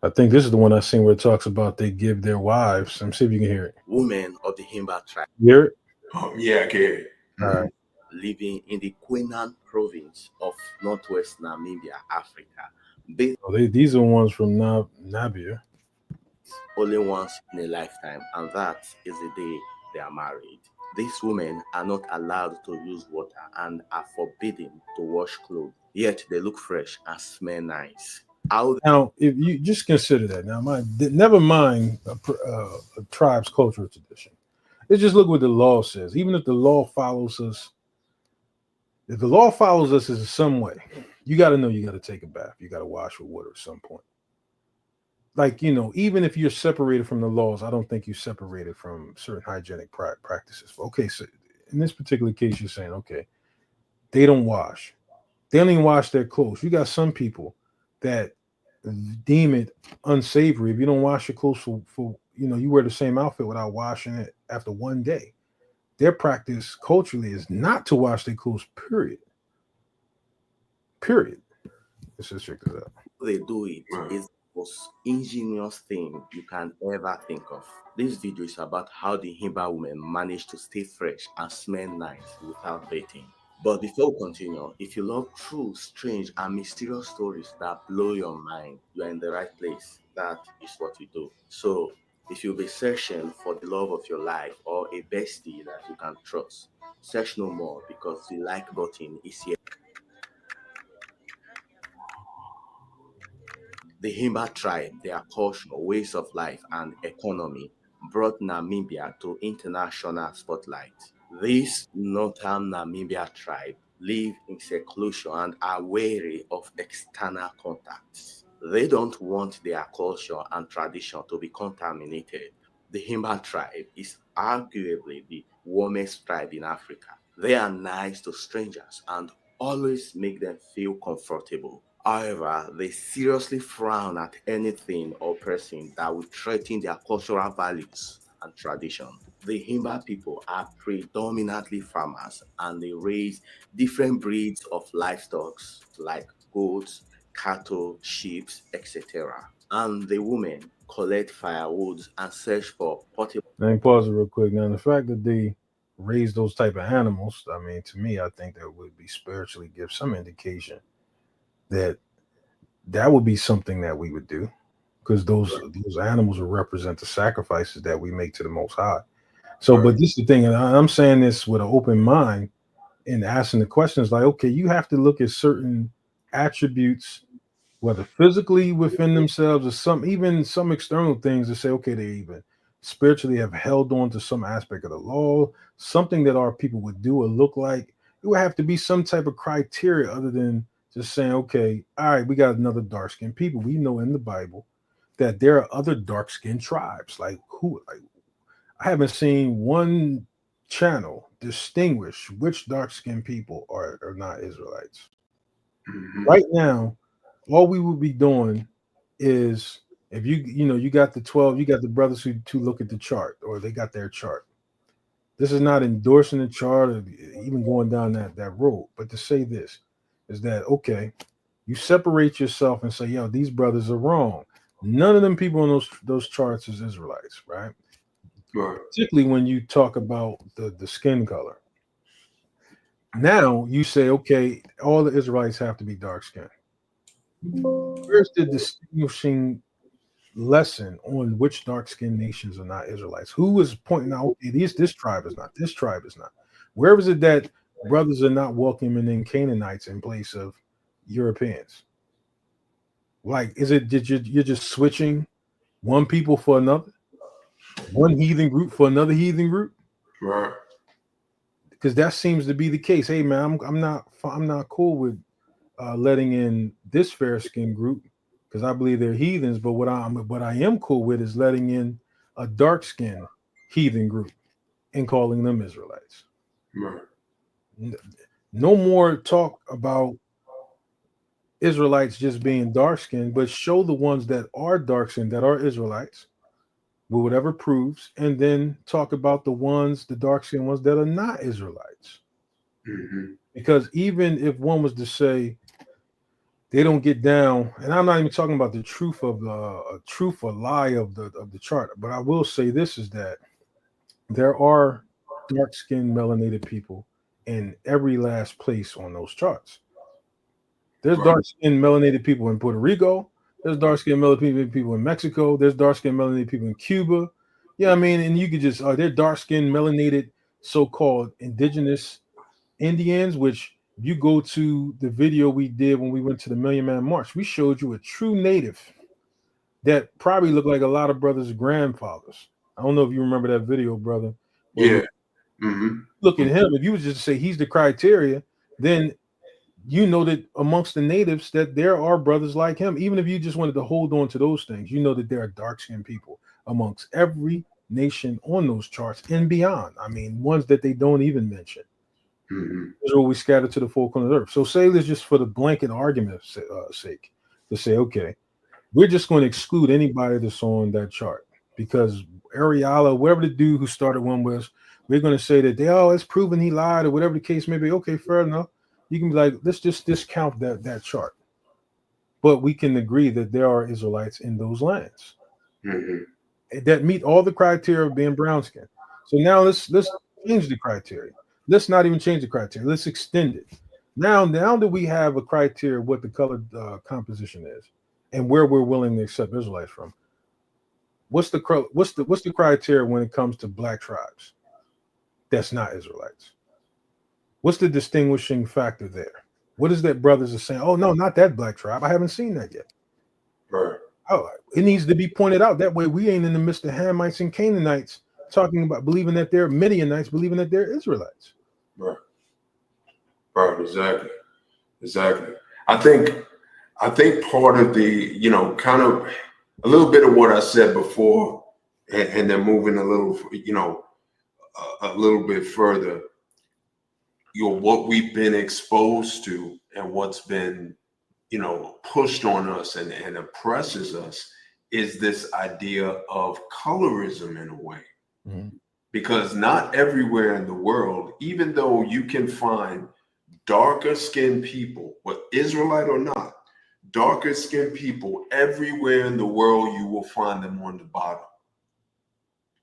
I think this is the one I seen where it talks about they give their wives. Let me see if you can hear it.
Women of the Himba tribe.
You hear it?
Oh, yeah, I can.
All right.
Living in the Queenan province of northwest Namibia, Africa.
These are the ones from Namibia.
Only once in a lifetime, and that is the day they are married. These women are not allowed to use water and are forbidden to wash clothes, yet they look fresh and smell nice.
Now, if you just consider that, never mind a tribe's cultural tradition. Let's just look what the law says. Even if the law follows us, if the law follows us in some way, you got to know you got to take a bath. You got to wash with water at some point. Like, even if you're separated from the laws, I don't think you're separated from certain hygienic practices. Okay, so in this particular case, you're saying, okay, they don't wash. They don't even wash their clothes. You got some people that deem it unsavory if you don't wash your clothes for you wear the same outfit without washing it after one day. Their practice culturally is not to wash their clothes, period. Let's just check this out.
They do it is the most ingenious thing you can ever think of. This video is about how the Himba women manage to stay fresh and smell nice without bathing. But before we continue, if you love true, strange, and mysterious stories that blow your mind, you are in the right place. That is what we do. So, if you'll be searching for the love of your life or a bestie that you can trust, search no more because the like button is here. The Himba tribe, their culture, ways of life, and economy brought Namibia to international spotlight. This northern Namibia tribe live in seclusion and are wary of external contacts. They don't want their culture and tradition to be contaminated. The Himba tribe is arguably the warmest tribe in Africa. They are nice to strangers and always make them feel comfortable. However, they seriously frown at anything or person that would threaten their cultural values and tradition. The Himba people are predominantly farmers and they raise different breeds of livestock like goats, cattle, sheep, etc. And the women collect firewood and search for portable.
Let me pause it real quick. Now, the fact that they raise those type of animals, I mean, to me, I think that would be spiritually give some indication that would be something that we would do, because those animals will represent the sacrifices that we make to the Most High. So, but this is the thing, and I'm saying this with an open mind and asking the questions like, okay, you have to look at certain attributes, whether physically within themselves or even some external things, to say, okay, they even spiritually have held on to some aspect of the law, something that our people would do or look like. It would have to be some type of criteria other than just saying, okay, all right, we got another dark-skinned people. We know in the Bible that there are other dark-skinned tribes. Like I haven't seen one channel distinguish which dark-skinned people are not Israelites. Mm-hmm. Right now, all we would be doing is, if you got the 12, you got the brothers who look at the chart, or they got their chart. This is not endorsing the chart or even going down that road, but to say this is that, okay, you separate yourself and say, yo, these brothers are wrong. None of them people on those charts is Israelites, right? Right. Particularly when you talk about the skin color. Now you say, okay, all the Israelites have to be dark skinned. Where's the distinguishing lesson on which dark skinned nations are not Israelites? Who is pointing out, okay, this tribe is not, this tribe is not? Where is it that brothers are not welcoming in Canaanites in place of Europeans? Like, is it you're just switching one people for another? one heathen group for another heathen group,
Right.
because that seems to be the case. Hey man, I'm not cool with letting in this fair skinned group because I believe they're heathens. But what I am cool with is letting in a dark skinned heathen group and calling them Israelites.
Right.
No more talk about Israelites just being dark skinned, but show the ones that are dark skinned that are Israelites with whatever proves, and then talk about the ones, the dark skinned ones that are not Israelites.
Mm-hmm.
Because even if one was to say they don't get down, and I'm not even talking about the truth of the truth or lie of the chart, but I will say this is that there are dark-skinned melanated people in every last place on those charts. There's
Right.
dark-skinned melanated people in Puerto Rico. There's dark-skinned melanated people in Mexico. There's dark-skinned melanated people in Cuba. Yeah, I mean, and you could just they're dark-skinned melanated so-called indigenous Indians, which you go to the video we did when we went to the Million Man March, we showed you a true native that probably looked like a lot of brothers' grandfathers. I don't know if you remember that video, brother.
Yeah. Mm-hmm.
Look at him. If you would just say he's the criteria, then you know that amongst the natives that there are brothers like him. Even if you just wanted to hold on to those things, you know that there are dark-skinned people amongst every nation on those charts and beyond. I mean, ones that they don't even mention.
Mm-hmm.
Those are always scattered to the four corners of the earth. So say this just for the blanket argument's sake, to say, okay, we're just going to exclude anybody that's on that chart because Ariala, whatever the dude who started one was, we're going to say that it's proven he lied or whatever the case may be. Okay, fair enough. You can be like, let's just discount that chart. But we can agree that there are Israelites in those lands that meet all the criteria of being brown skin. So now let's change the criteria. Let's not even change the criteria. Let's extend it. Now that we have a criteria of what the color composition is and where we're willing to accept Israelites from, what's the criteria when it comes to black tribes that's not Israelites? What's the distinguishing factor there? What is that brothers are saying? Oh no, not that black tribe. I haven't seen that yet.
Right.
Oh, it needs to be pointed out. That way we ain't in the midst of Hamites and Canaanites talking about believing that they're Midianites, believing that they're Israelites.
Right. Right. Exactly. I think part of the, kind of a little bit of what I said before, and then moving a little, a little bit further, what we've been exposed to and what's been, pushed on us and oppresses us is this idea of colorism in a way.
Mm-hmm.
Because not everywhere in the world, even though you can find darker skinned people, what Israelite or not, darker skinned people everywhere in the world, you will find them on the bottom.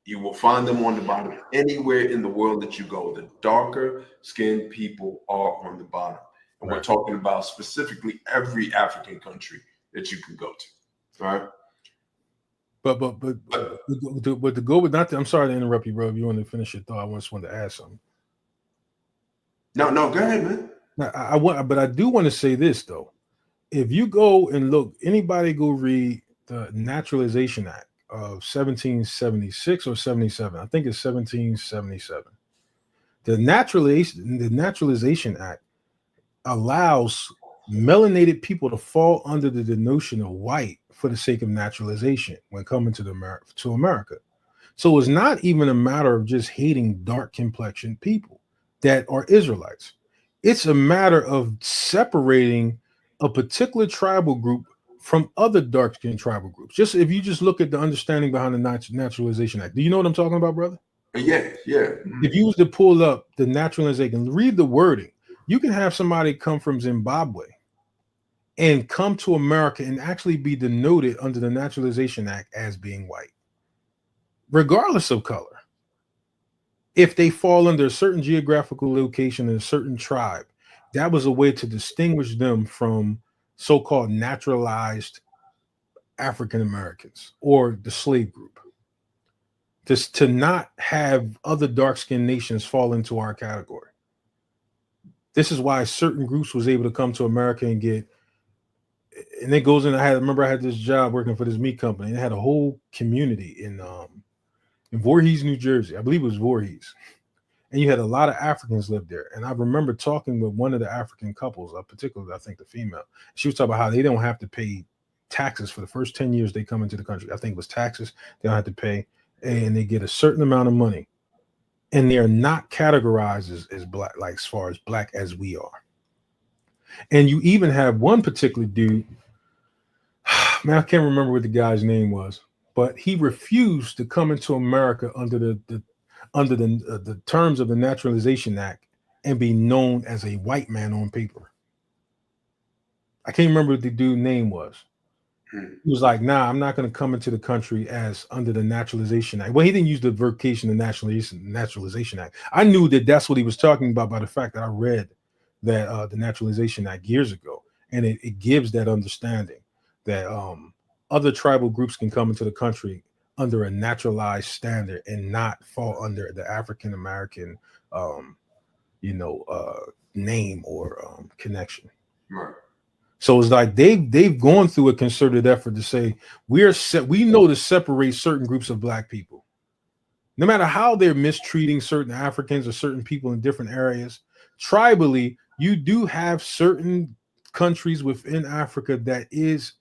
You will find them on the bottom anywhere in the world that you go. The darker skinned people are on the bottom. And we're talking about specifically every African country that you can go to. Right.
But to go with that, I'm sorry to interrupt you, bro. If you want to finish your thought, I just wanted to add something.
No, go ahead, man.
Now, but I do want to say this though. If you go and look, anybody go read the Naturalization Act of 1776 or 77. I think it's 1777. The Naturalization Act allows melanated people to fall under the notion of white for the sake of naturalization when coming to America. So it's not even a matter of just hating dark complexioned people that are Israelites. It's a matter of separating a particular tribal group from other dark-skinned tribal groups. Just if you just look at the understanding behind the Naturalization Act. Do you know what I'm talking about, brother?
Yeah.
If you was to pull up the Naturalization and read the wording, you can have somebody come from Zimbabwe and come to America and actually be denoted under the Naturalization Act as being white, regardless of color. If they fall under a certain geographical location in a certain tribe, that was a way to distinguish them from so-called naturalized African Americans or the slave group. Just to not have other dark-skinned nations fall into our category. This is why certain groups was able to come to America and it goes in. I had this job working for this meat company, and it had a whole community in Voorhees, New Jersey. I believe it was Voorhees. And you had a lot of Africans live there. And I remember talking with one of the African couples, particularly, I think the female. She was talking about how they don't have to pay taxes for the first 10 years they come into the country. I think it was taxes they don't have to pay. And they get a certain amount of money. And they are not categorized as black, like as far as black as we are. And you even have one particular dude, man, I can't remember what the guy's name was, but he refused to come into America under the terms of the Naturalization Act and be known as a white man on paper. I can't remember what the dude's name was. He was like, nah, I'm not going to come into the country as under the Naturalization Act. Well, he didn't use the vocation of Naturalization Act. I knew that that's what he was talking about by the fact that I read that the Naturalization Act years ago. And it gives that understanding that other tribal groups can come into the country under a naturalized standard and not fall under the African American, name or connection.
Right.
So it's like they've gone through a concerted effort to say we know to separate certain groups of black people, no matter how they're mistreating certain Africans or certain people in different areas. Tribally, you do have certain countries within Africa that is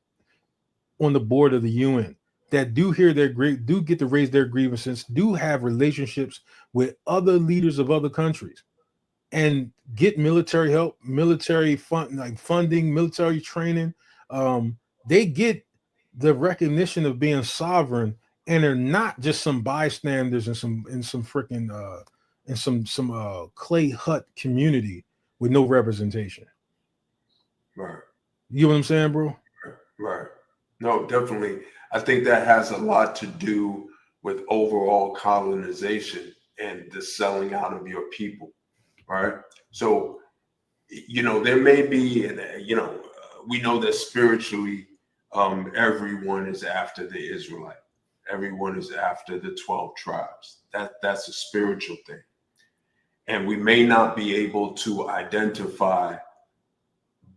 on the board of the UN that do get to raise their grievances, do have relationships with other leaders of other countries, and get military help, military funding, military training. They get the recognition of being sovereign, and they're not just some bystanders in some freaking clay hut community with no representation.
Right.
You know what I'm saying, bro?
Right. No, definitely. I think that has a lot to do with overall colonization and the selling out of your people. Right. So, there may be, we know that spiritually, everyone is after the Israelite. Everyone is after the 12 tribes. That's a spiritual thing. And we may not be able to identify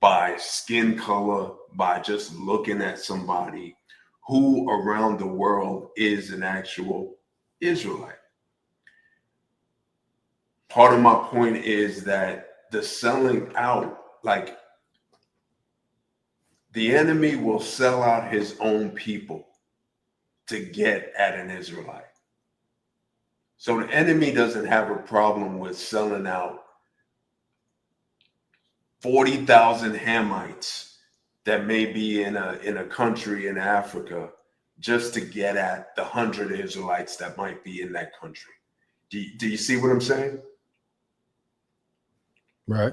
by skin color, by just looking at somebody who around the world is an actual Israelite. Part of my point is that the selling out, like the enemy will sell out his own people to get at an Israelite. So the enemy doesn't have a problem with selling out 40,000 Hamites that may be in a country in Africa just to get at the 100 Israelites that might be in that country. Do you see what I'm saying?
Right.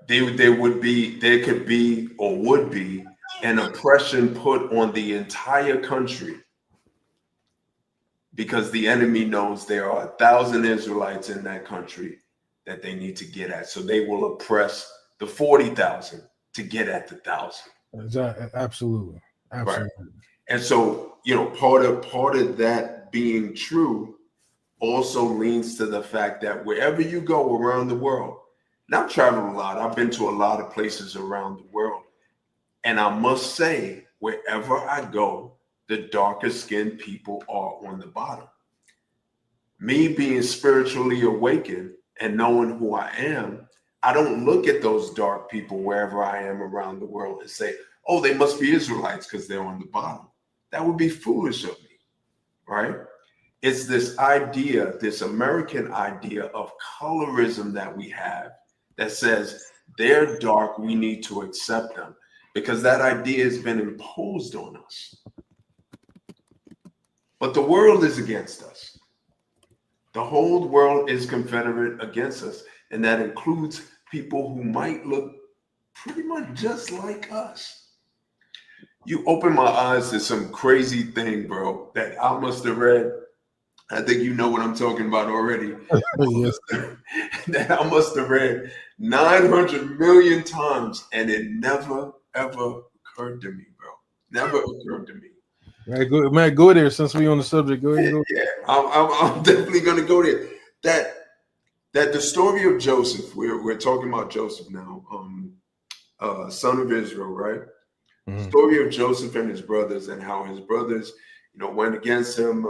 There could be or would be an oppression put on the entire country because the enemy knows there are 1,000 Israelites in that country that they need to get at. So they will oppress the 40,000 to get at the 1,000.
Absolutely.
Right. And so, part of that being true also leans to the fact that wherever you go around the world, and I've traveled a lot, I've been to a lot of places around the world, and I must say, wherever I go, the darker skinned people are on the bottom. Me being spiritually awakened and knowing who I am, I don't look at those dark people wherever I am around the world and say, oh, they must be Israelites because they're on the bottom. That would be foolish of me, right? It's this idea, this American idea of colorism that we have that says they're dark, we need to accept them, because that idea has been imposed on us. But the world is against us. The whole world is confederate against us, and that includes people who might look pretty much just like us. You open my eyes to some crazy thing, bro, that I must have read. I think you know what I'm talking about already.
Yes.
That I must have read 900 million times, and it never, ever occurred to me, bro. Never occurred to me.
Man, go there since we on the subject. Go ahead.
Yeah, I'm definitely going to go there. That the story of Joseph, we're talking about Joseph now, son of Israel, right? Mm-hmm. Story of Joseph and his brothers, and how his brothers went against him,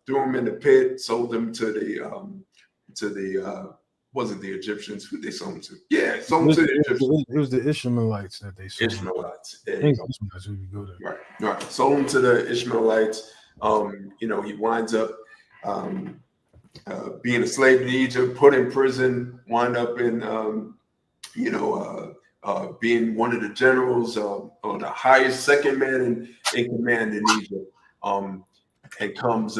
threw him in the pit, sold him to the wasn't the Egyptians? Who they sold him to? Yeah, sold him to the Egyptians.
It was the Ishmaelites that they sold.
Ishmaelites. There
I
you
think
go.
Ishmaelites, we could go there.
Right. Sold him to the Ishmaelites. He winds up being a slave in Egypt, put in prison, wind up in being one of the generals, or the highest second man in command in Egypt, and comes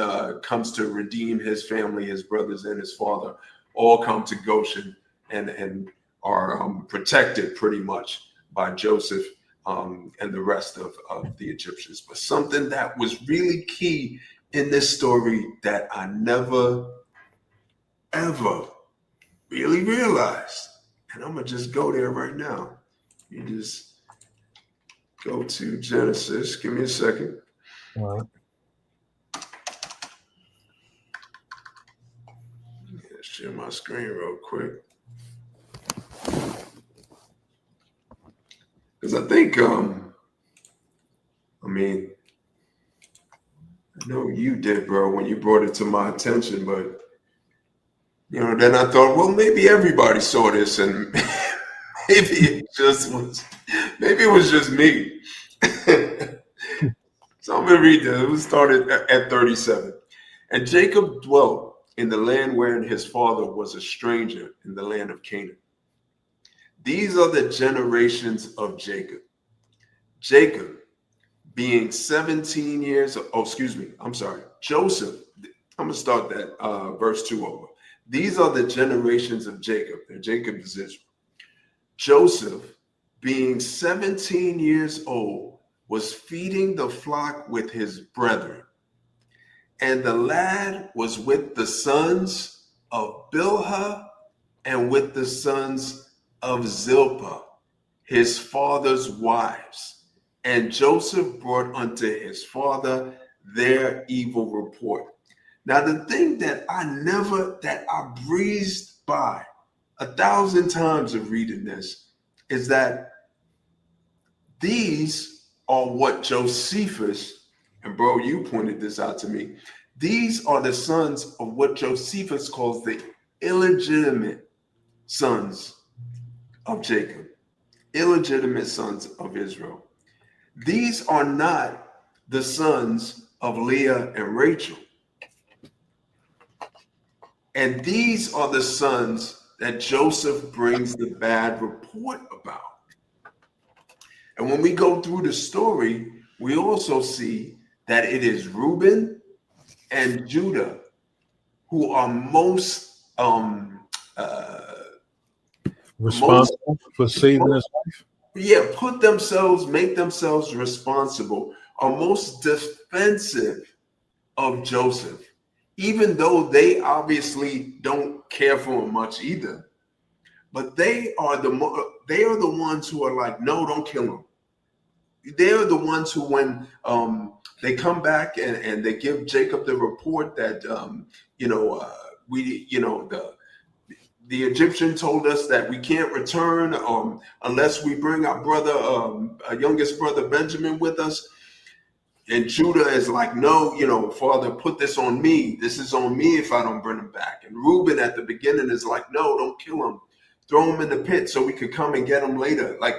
to redeem his family, his brothers and his father, all come to Goshen and are protected pretty much by Joseph and the rest of the Egyptians. But something that was really key in this story that I never, ever really realized, and I'm going to just go there right now. You just go to Genesis. Give me a second.
All right.
Share my screen real quick. Because I think, I know you did, bro, when you brought it to my attention, but, then I thought, well, maybe everybody saw this and maybe it was just me. So I'm going to read this. It was started at 37. And Jacob dwelt in the land wherein his father was a stranger in the land of Canaan. These are the generations of Jacob. Jacob being 17 years, Joseph, I'm going to start that verse 2 over. These are the generations of Jacob. And Jacob is Israel. Joseph, being 17 years old, was feeding the flock with his brethren. And the lad was with the sons of Bilhah and with the sons of Zilpah, his father's wives. And Joseph brought unto his father their evil report. Now, the thing that I breezed by 1,000 times of reading this is that these are what Josephus, and bro, you pointed this out to me, these are the sons of what Josephus calls the illegitimate sons of Jacob, illegitimate sons of Israel. These are not the sons of Leah and Rachel. And these are the sons that Joseph brings the bad report about. And when we go through the story, we also see that it is Reuben and Judah who are most
responsible for saving his life.
Yeah, make themselves responsible, are most defensive of Joseph, even though they obviously don't care for him much either. But they are the ones who are like, no, don't kill him. They're the ones who, when they come back and they give Jacob the report that the Egyptian told us that we can't return unless we bring our brother, our youngest brother Benjamin with us. And Judah is like, no, Father, put this on me. This is on me if I don't bring him back. And Reuben at the beginning is like, no, don't kill him. Throw him in the pit so we could come and get him later. Like,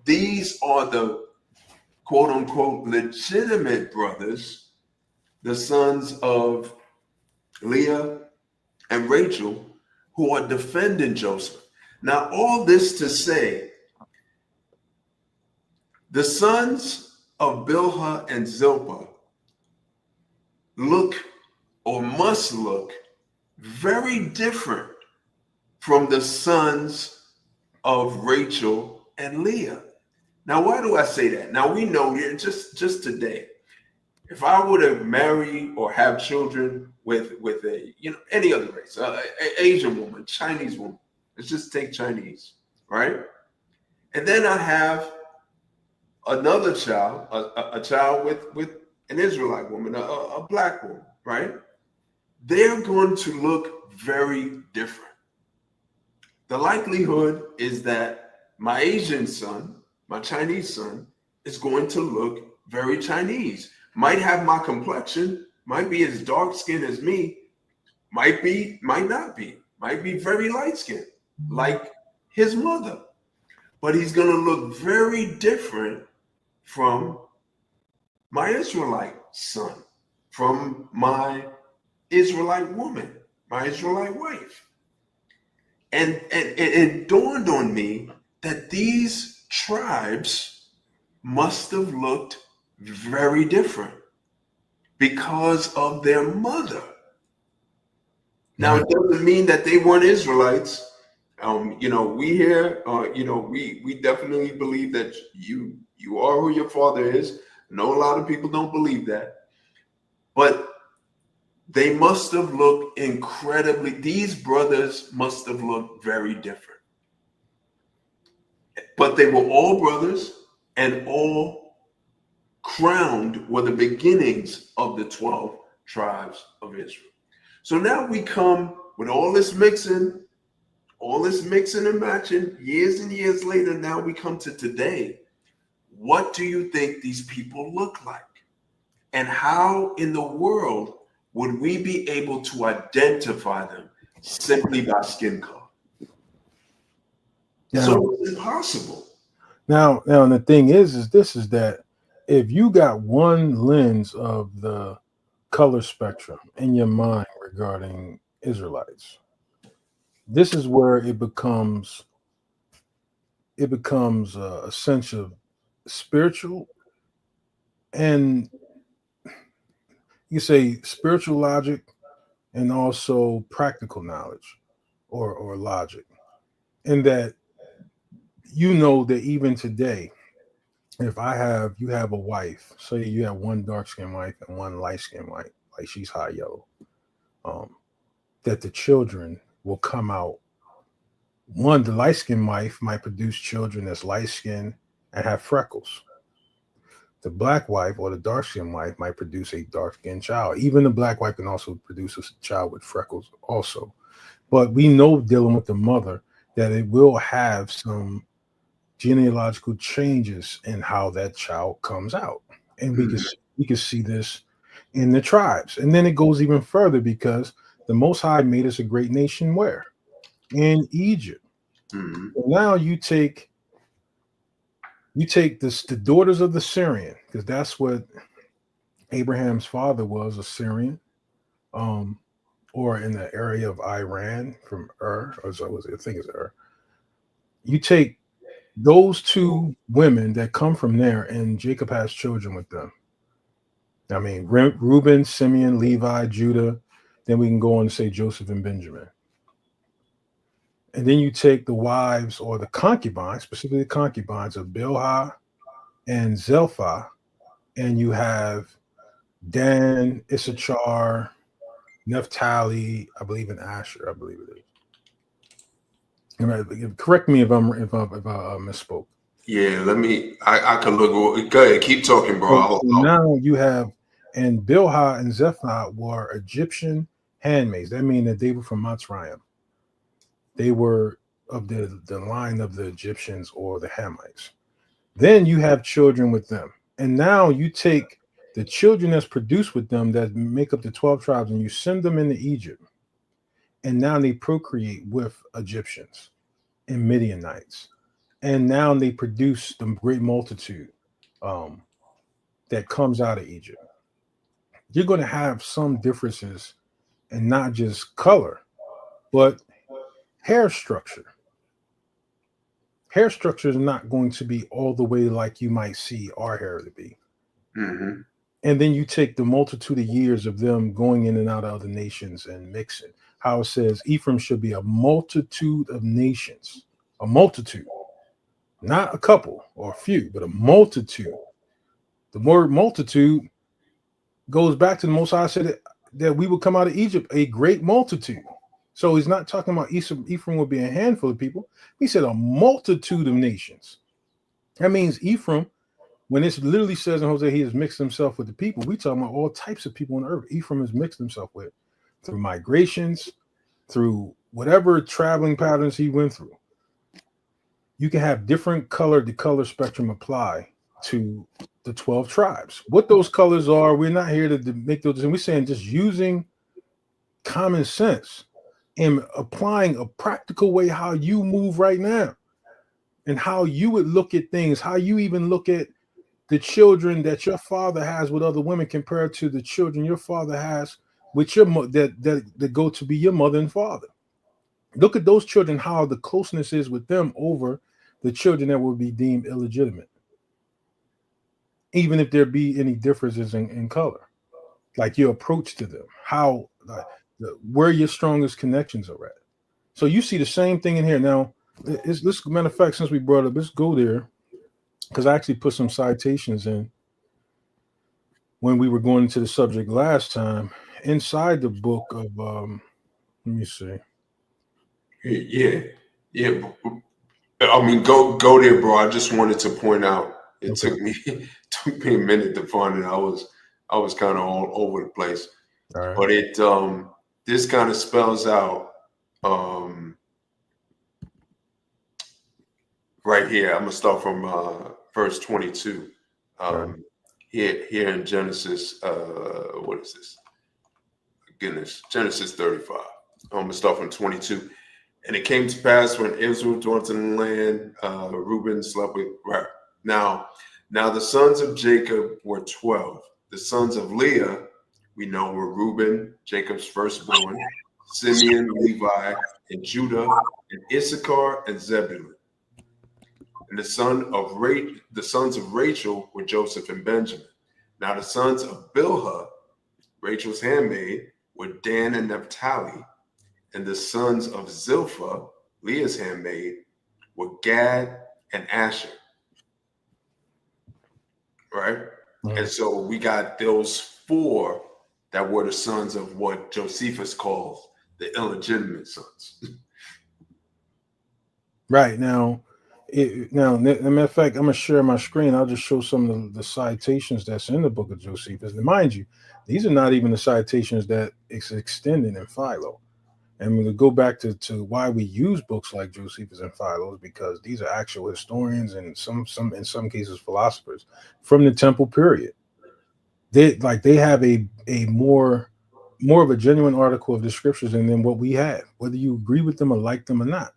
these are the quote unquote legitimate brothers, the sons of Leah and Rachel, who are defending Joseph. Now, all this to say, the sons of Bilhah and Zilpah must look very different from the sons of Rachel and Leah. Now, why do I say that? Now, we know just today, if I were to marry or have children with a, any other race, Asian woman, Chinese woman, let's just take Chinese, right? And then I have another child, a child with an Israelite woman, a black woman, right? They're going to look very different. The likelihood is that my Asian son, my Chinese son, is going to look very Chinese. might have my complexion, might be as dark skinned as me, might not be, might be very light skinned, like his mother. But he's going to look very different from my Israelite son, from my Israelite woman, my Israelite wife. And it dawned on me that these tribes must have looked very different because of their mother. Now, it doesn't mean that they weren't Israelites. We here, we definitely believe that you are who your father is. I know a lot of people don't believe that, but they must have looked incredibly. These brothers must have looked very different, but they were all brothers, and all crowned were the beginnings of the 12 tribes of Israel. So now we come with all this mixing and matching, years and years later. Now we come to today. What do you think these people look like? And how in the world would we be able to identify them simply by skin color? So it's impossible.
Now, the thing is that if you got one lens of the color spectrum in your mind regarding Israelites, this is where it becomes a sense of spiritual, and you say spiritual logic, and also practical knowledge or logic, and that that even today, if you have a wife, say you have one dark skinned wife and one light skinned wife, like she's high yellow, that the children will come out. One, the light skinned wife might produce children that's light skinned and have freckles. The black wife or the dark skinned wife might produce a dark skinned child. Even the black wife can also produce a child with freckles also. But we know, dealing with the mother, that it will have some genealogical changes in how that child comes out. And we can see this in the tribes. And then it goes even further, because the Most High made us a great nation where? In Egypt.
Mm-hmm.
Now you take the daughters of the Syrian, because that's what Abraham's father was, a Syrian, or in the area of Iran from I think it's Ur. You take those two women that come from there, and Jacob has children with them. I mean, Reuben, Simeon, Levi, Judah. Then we can go on to say Joseph and Benjamin. And then you take the wives or the concubines, specifically the concubines of Bilhah and Zelphah, and you have Dan, Issachar, Naphtali, I believe in Asher, I believe it is. Correct me if I misspoke.
Yeah, I can look. Go ahead, keep talking, bro.
So now you have, and Bilhah and Zephah were Egyptian handmaids. That means that they were from Mitzrayim. They were of the line of the Egyptians or the Hamites. Then you have children with them. And now you take the children that's produced with them that make up the 12 tribes, and you send them into Egypt. And now they procreate with Egyptians and Midianites. And now they produce the great multitude that comes out of Egypt. You're going to have some differences, and not just color, but hair structure. Hair structure is not going to be all the way like you might see our hair to be.
Mm-hmm.
And then you take the multitude of years of them going in and out of other nations and mixing. How it says Ephraim should be a multitude of nations, a multitude, not a couple or a few, but a multitude. The word multitude goes back to the Most High said that we would come out of Egypt a great multitude. So he's not talking about Ephraim would be a handful of people. He said a multitude of nations. That means Ephraim, when it literally says in Hosea, he has mixed himself with the people, we talking about all types of people on earth. Ephraim has mixed himself with through migrations, through whatever traveling patterns he went through. You can have different the color spectrum apply to the 12 tribes. What those colors are, we're not here to make those. And we're saying just using common sense and applying a practical way how you move right now and how you would look at things, how you even look at the children that your father has with other women compared to the children your father has with your that go to be your mother and father. Look at those children, how the closeness is with them over the children that will be deemed illegitimate, even if there be any differences in color, like your approach to them, how where your strongest connections are at. So you see the same thing in here. Now, let's matter of fact, since we brought it up, let's go there because I actually put some citations in when we were going into the subject last time inside the book of let me see.
Yeah. I mean, go there, bro. I just wanted to point out it took me a minute to find it. I was kind of all over the place.
All right.
But it this kind of spells out right here. I'm gonna start from verse 22. Here in Genesis, what is this? Goodness, Genesis 35. I'm gonna start from 22. And it came to pass when Israel dwelt in the land, Reuben slept with right. Now the sons of Jacob were 12. The sons of Leah, we know, were Reuben, Jacob's firstborn, Simeon, Levi, and Judah, and Issachar and Zebulun. And the sons of Rachel were Joseph and Benjamin. Now the sons of Bilhah, Rachel's handmaid, were Dan and Naphtali. And the sons of Zilpah, Leah's handmaid, were Gad and Asher. Right? Mm-hmm. And so we got those four that were the sons of what Josephus calls the illegitimate sons.
Right. Now, as a matter of fact, I'm going to share my screen. I'll just show some of the citations that's in the book of Josephus. And mind you, these are not even the citations that is extended in Philo. And we'll go back to why we use books like Josephus and Philo, because these are actual historians and some in some cases philosophers from the Temple period. They have a more of a genuine article of the scriptures than what we have, whether you agree with them or like them or not.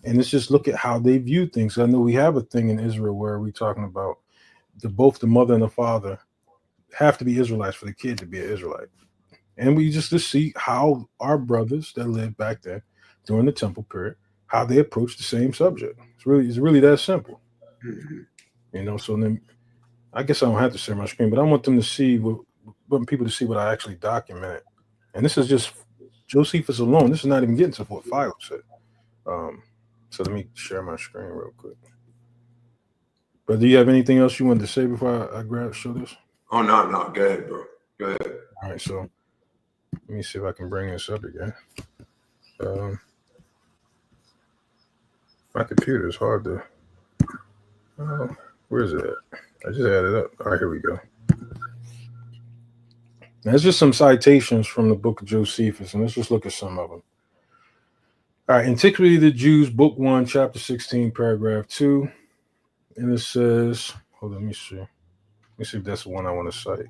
And let's just look at how they view things. I know we have a thing in Israel where we're talking about both the mother and the father have to be Israelites for the kid to be an Israelite. And we just to see how our brothers that lived back then during the Temple period, how they approach the same subject. It's really that simple. Mm-hmm. So then I guess I don't have to share my screen, but I want them to see want people to see what I actually documented. And this is just Josephus alone. This is not even getting to what Philo said. So let me share my screen real quick. But do you have anything else you wanted to say before I show this?
Oh, no. Go ahead, bro. Go ahead.
All right, so let me see if I can bring this up again. My computer is hard to... where is it at? I just added it up. All right, here we go. Now, it's just some citations from the book of Josephus, and let's just look at some of them. All right, Antiquity of the Jews, Book 1, Chapter 16, Paragraph 2. And it says... Hold on, let me see. Let me see if that's the one I want to cite.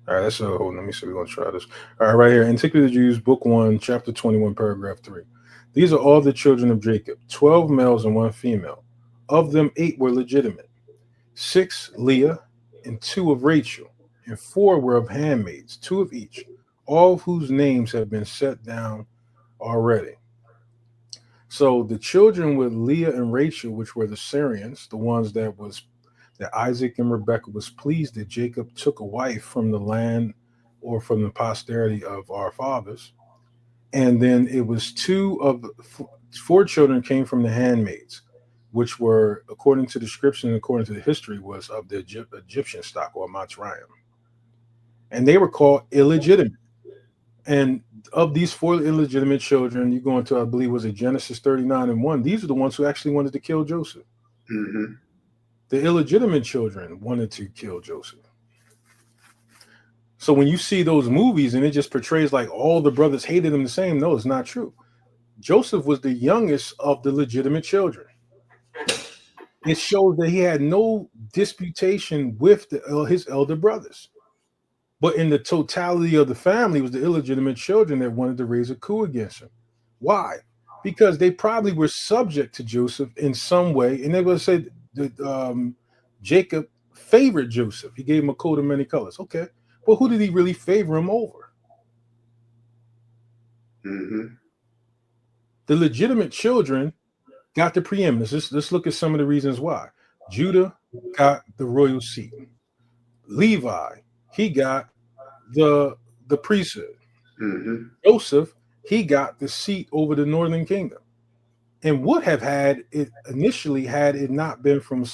All right, hold on. Let me see. We're going to try this. All right, right here. Antiquity of the Jews, Book 1, Chapter 21, Paragraph 3. These are all the children of Jacob, 12 males and 1 female. Of them, 8 were legitimate, 6 Leah, and 2 of Rachel, and 4 were of handmaids, 2 of each, all of whose names have been set down already. So the children with Leah and Rachel, which were the Syrians, the ones that Isaac and Rebekah was pleased that Jacob took a wife from the land or from the posterity of our fathers. And then it was 4 children came from the handmaids, which were, according to the scripture and according to the history, was of the Egyptian stock or Matzrayim. And they were called illegitimate. And of these 4 illegitimate children, you go into, I believe, was it Genesis 39:1? These are the ones who actually wanted to kill Joseph. Mm-hmm. The illegitimate children wanted to kill Joseph. So when you see those movies and it just portrays like all the brothers hated him the same, no, it's not true. Joseph was the youngest of the legitimate children. It shows that he had no disputation with his elder brothers. But in the totality of the family, it was the illegitimate children that wanted to raise a coup against him. Why? Because they probably were subject to Joseph in some way, and they would say that Jacob favored Joseph. He gave him a coat of many colors. Okay, well, who did he really favor him over?
Mm-hmm.
The legitimate children got the preeminence. Let's look at some of the reasons why. Judah got the royal seat. Levi, he got the priesthood.
Mm-hmm.
Joseph, he got the seat over the northern kingdom, and would have had it initially had it not been from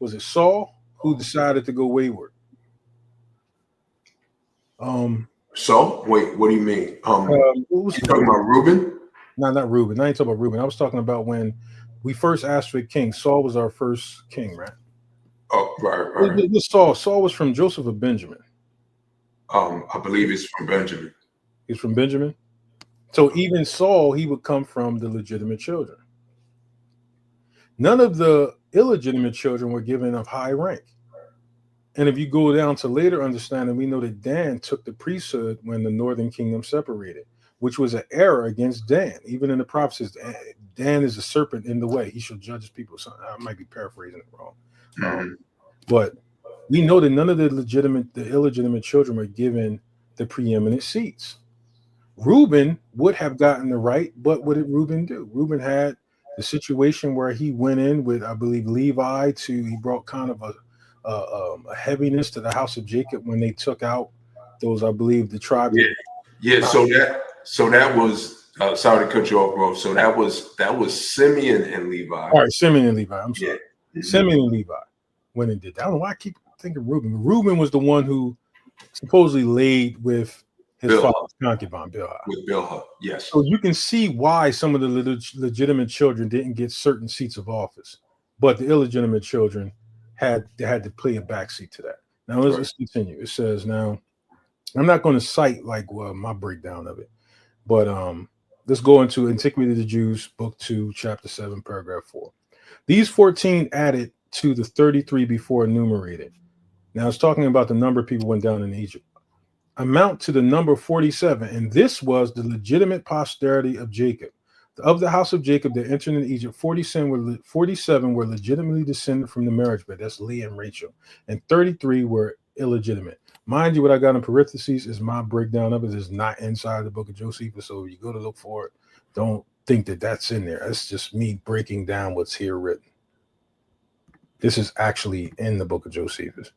was it Saul who decided to go wayward.
So wait, what do you mean?
What was
You talking about Reuben?
No, not Reuben. I ain't talking about Reuben. I was talking about when we first asked for a king. Saul was our first king, right?
Oh, right.
Saul was from Joseph or Benjamin?
I believe he's from Benjamin.
He's from Benjamin. So even Saul, he would come from the legitimate children. None of the illegitimate children were given of high rank. And if you go down to later understanding, we know that Dan took the priesthood when the northern kingdom separated, which was an error against Dan. Even in the prophecies, Dan is a serpent in the way. He shall judge his people. So I might be paraphrasing it wrong. But we know that none of the illegitimate children were given the preeminent seats. Reuben would have gotten the right, but what did Reuben do? Reuben had the situation where he went in with, I believe, Levi he brought kind of a heaviness to the house of Jacob when they took out those, I believe, the tribe.
Yeah. So that was sorry to cut you off, bro. So that was Simeon and Levi.
All right, Simeon and Levi. I'm sorry.
Yeah.
Simeon and Levi went and did that. I don't know why I keep thinking Reuben. Reuben was the one who supposedly laid with his father's concubine, Bilhah. With
Bilhah, yes.
So you can see why some of the legitimate children didn't get certain seats of office, but the illegitimate children had to play a backseat to that. Now let's continue. It says, now I'm not going to cite my breakdown of it, but let's go into Antiquity of the Jews, Book 2, Chapter 7, Paragraph 4. These 14 added to the 33 before enumerated. Now it's talking about the number of people went down in Egypt. Amount to the number 47, and this was the legitimate posterity of Jacob. Of the house of Jacob that entered into Egypt, 47 were legitimately descended from the marriage bed. That's Leah and Rachel. And 33 were illegitimate. Mind you, what I got in parentheses is my breakdown of it is not inside the book of Josephus. So if you go to look for it, don't think that that's in there. That's just me breaking down what's here written. This is actually in the book of Josephus.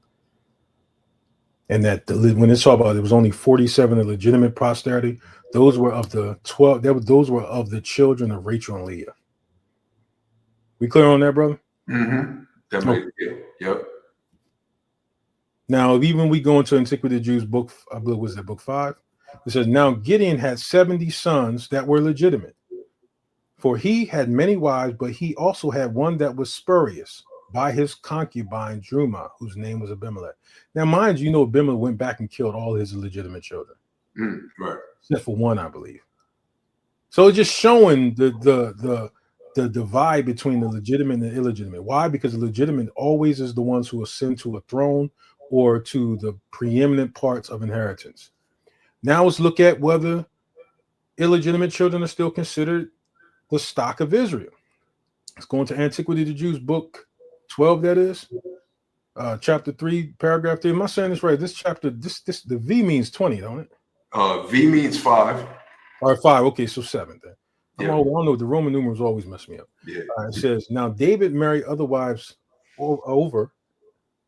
And that when it's talking about it was only 47 of legitimate posterity, those were of the 12. Those were of the children of Rachel and Leah. We clear on that, brother?
Mm-hmm. Yep.
Now, even we go into Antiquity of the Jews book, I believe was that book 5. It says, now Gideon had 70 sons that were legitimate, for he had many wives, but he also had one that was spurious by his concubine Druma, whose name was Abimelech. Now, mind you, Abimelech went back and killed all his illegitimate children,
right?
Except for one, I believe. So it's just showing the divide between the legitimate and the illegitimate. Why? Because the legitimate always is the ones who ascend to a throne or to the preeminent parts of inheritance. Now let's look at whether illegitimate children are still considered the stock of Israel. Let's go into Antiquity of the Jews, book 12, that is. Chapter 3, paragraph 3. Am I saying this right? This chapter, the V means 20, don't it?
V means 5.
All right, 5. Okay, so 7 then.
Yeah.
I don't know. The Roman numerals always mess me up.
Yeah.
It says, now David married other wives over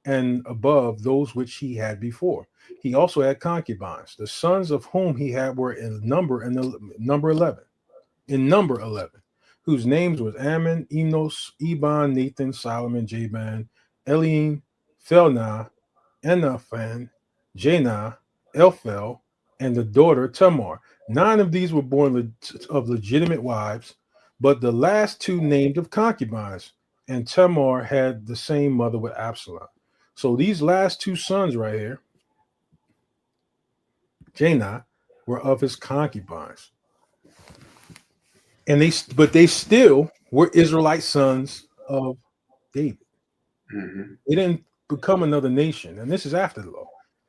and above those which he had before. He also had concubines. The sons of whom he had were in number 11. In number 11, whose names was Ammon, Enos, Eban, Nathan, Solomon, Jaban, Eliam, Phelnah, Enaphan, Janah, Elphel, and the daughter Tamar. 9 of these were born of legitimate wives, but the last 2 named of concubines, and Tamar had the same mother with Absalom. So these last 2 sons right here, Janah, were of his concubines. And they still were Israelite sons of David.
Mm-hmm.
They didn't become another nation, and this is after the law.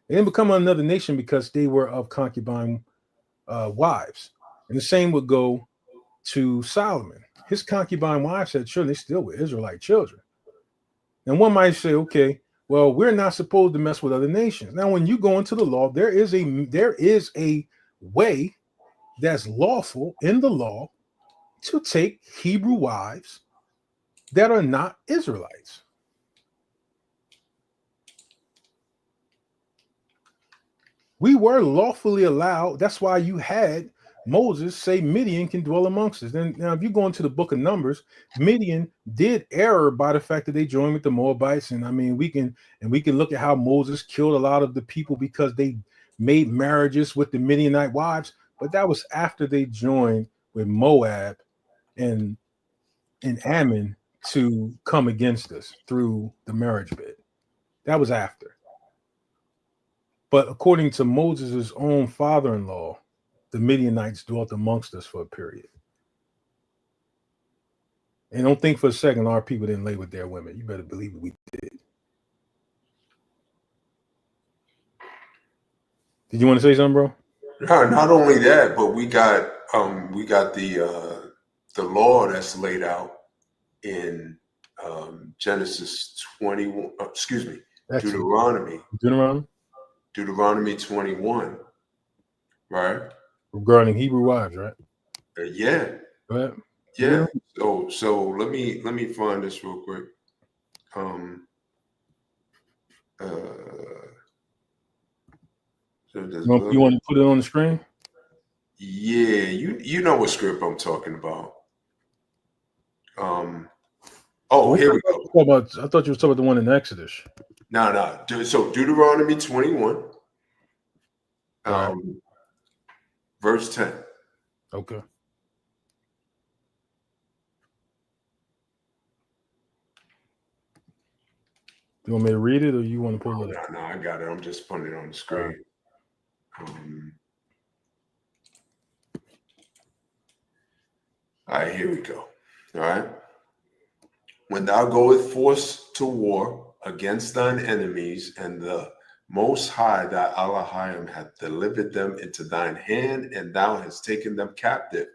They didn't become another nation because they were of concubine wives. And the same would go to Solomon. His concubine wives had children; they still were Israelite children. And one might say, okay, well, we're not supposed to mess with other nations. Now, when you go into the law, there is a way that's lawful in the law to take Hebrew wives that are not Israelites. We were lawfully allowed. That's why you had Moses say Midian can dwell amongst us. Then now, if you go into the book of Numbers, Midian did err by the fact that they joined with the Moabites. And I mean, we can look at how Moses killed a lot of the people because they made marriages with the Midianite wives. But that was after they joined with Moab and Ammon to come against us through the marriage bed. That was after. But according to Moses' own father-in-law, the Midianites dwelt amongst us for a period. And don't think for a second our people didn't lay with their women. You better believe it, we did. Did you want to say something, bro?
No, not only that, but we got the law that's laid out in Genesis 21. Excuse me,
Deuteronomy.
Deuteronomy 21. Right.
Regarding Hebrew wives, right?
Yeah.
Right.
Yeah. So let me find this real quick.
You want to put it on the screen?
Yeah, you know what script I'm talking about. Here we go.
I thought you were talking about the one in Exodus.
No. So Deuteronomy 21,
right.
Verse 10.
Okay. You want me to read it, or you want to pull it up?
No, I got it. I'm just putting it on the screen. All right, here we go. All right. When thou goest forth to war against thine enemies, and the Most High thy Elohim hath delivered them into thine hand, and thou hast taken them captive,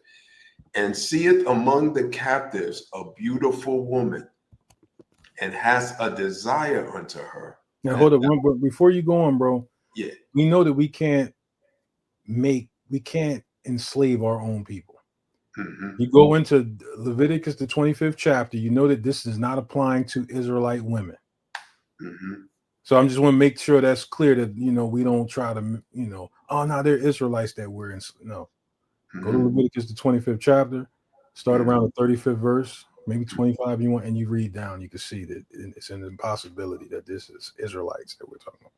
and seest among the captives a beautiful woman, and hast a desire unto her.
Now hold up, before you go on, bro.
Yeah,
we know that we can't enslave our own people.
Mm-hmm.
You go into Leviticus, the 25th chapter, you know that this is not applying to Israelite women.
Mm-hmm.
So I'm just want to make sure that's clear that, we don't try to, oh, no, they're Israelites that we're in. No.
Mm-hmm.
Go to Leviticus, the 25th chapter, start around the 35th verse, maybe 25 you want, and you read down, you can see that it's an impossibility that this is Israelites that we're talking about.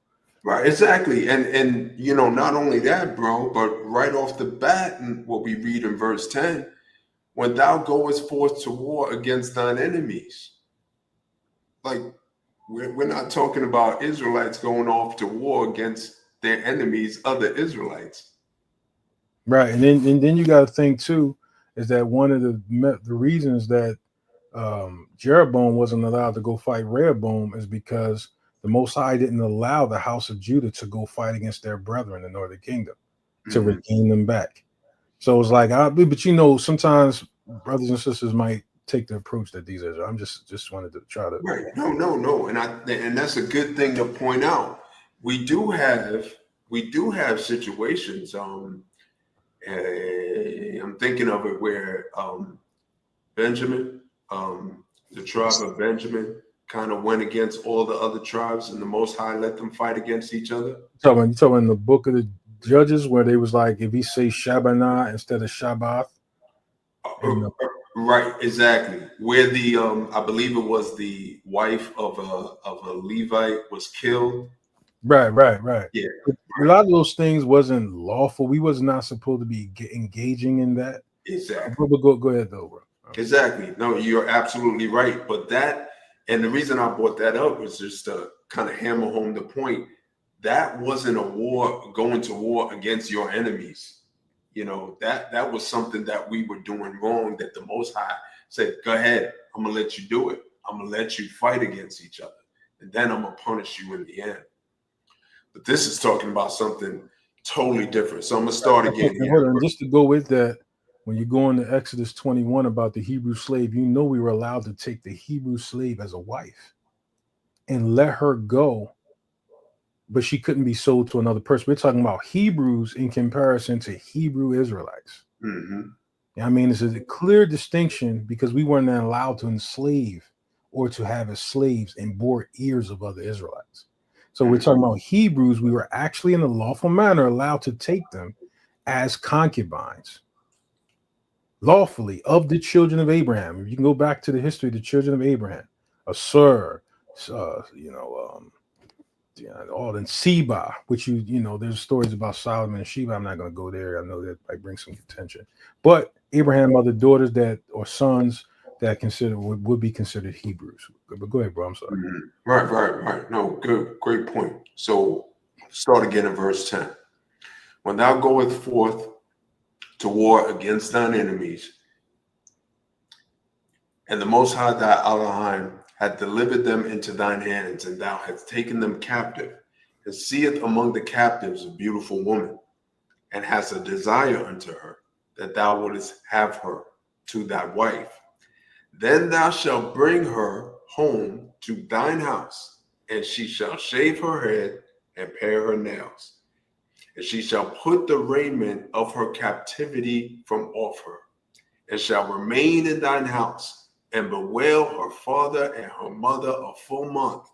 Right, exactly. And not only that, bro, but right off the bat, and what we read in verse 10, when thou goest forth to war against thine enemies. Like, we're not talking about Israelites going off to war against their enemies, other Israelites.
Right, and then you got to think too, is that one of the reasons that Jeroboam wasn't allowed to go fight Rehoboam is because the Most High didn't allow the house of Judah to go fight against their brethren in the northern kingdom to regain them back. So it's like, but sometimes brothers and sisters might take the approach that these are. I'm just wanted to try to.
Right. No. And that's a good thing to point out. We do have situations. I'm thinking of it where Benjamin, the tribe of Benjamin, kind of went against all the other tribes, and the Most High let them fight against each other.
You talking in the book of the Judges where they was like, if he say Shabbanah instead of Shabbath.
Right, exactly. Where the I believe it was the wife of a Levite was killed.
Right.
Yeah.
A lot of those things wasn't lawful. We was not supposed to be engaging in that.
Exactly.
Go ahead though, bro.
Exactly. No, you're absolutely right. But and the reason I brought that up was just to kind of hammer home the point. That wasn't a war, going to war against your enemies. You know, that was something that we were doing wrong, that the Most High said, go ahead, I'm gonna let you do it. I'm gonna let you fight against each other, and then I'm gonna punish you in the end. But this is talking about something totally different. So I'm gonna start again here.
Hold on, just to go with that, when you go into Exodus 21 about the Hebrew slave, you know we were allowed to take the Hebrew slave as a wife and let her go, but she couldn't be sold to another person. We're talking about Hebrews in comparison to Hebrew Israelites. I mean, it's a clear distinction because we weren't allowed to enslave or to have as slaves and bore ears of other Israelites. So we're talking about Hebrews. We were actually in a lawful manner allowed to take them as concubines lawfully of the children of Abraham. If you can go back to the history of the children of Abraham, all in Sheba, which there's stories about Solomon and Sheba. I'm not going to go there. I know that might bring some contention, but Abraham other daughters or sons that would be considered Hebrews. But go ahead, bro. I'm sorry.
Right. No, good, great point. So start again in verse 10. When thou goest forth to war against thine enemies, and the Most High thy Elohim hath delivered them into thine hands, and thou hast taken them captive, and seest among the captives a beautiful woman, and hast a desire unto her, that thou wouldest have her to thy wife. Then thou shalt bring her home to thine house, and she shall shave her head and pare her nails. And she shall put the raiment of her captivity from off her, and shall remain in thine house, and bewail her father and her mother a full month.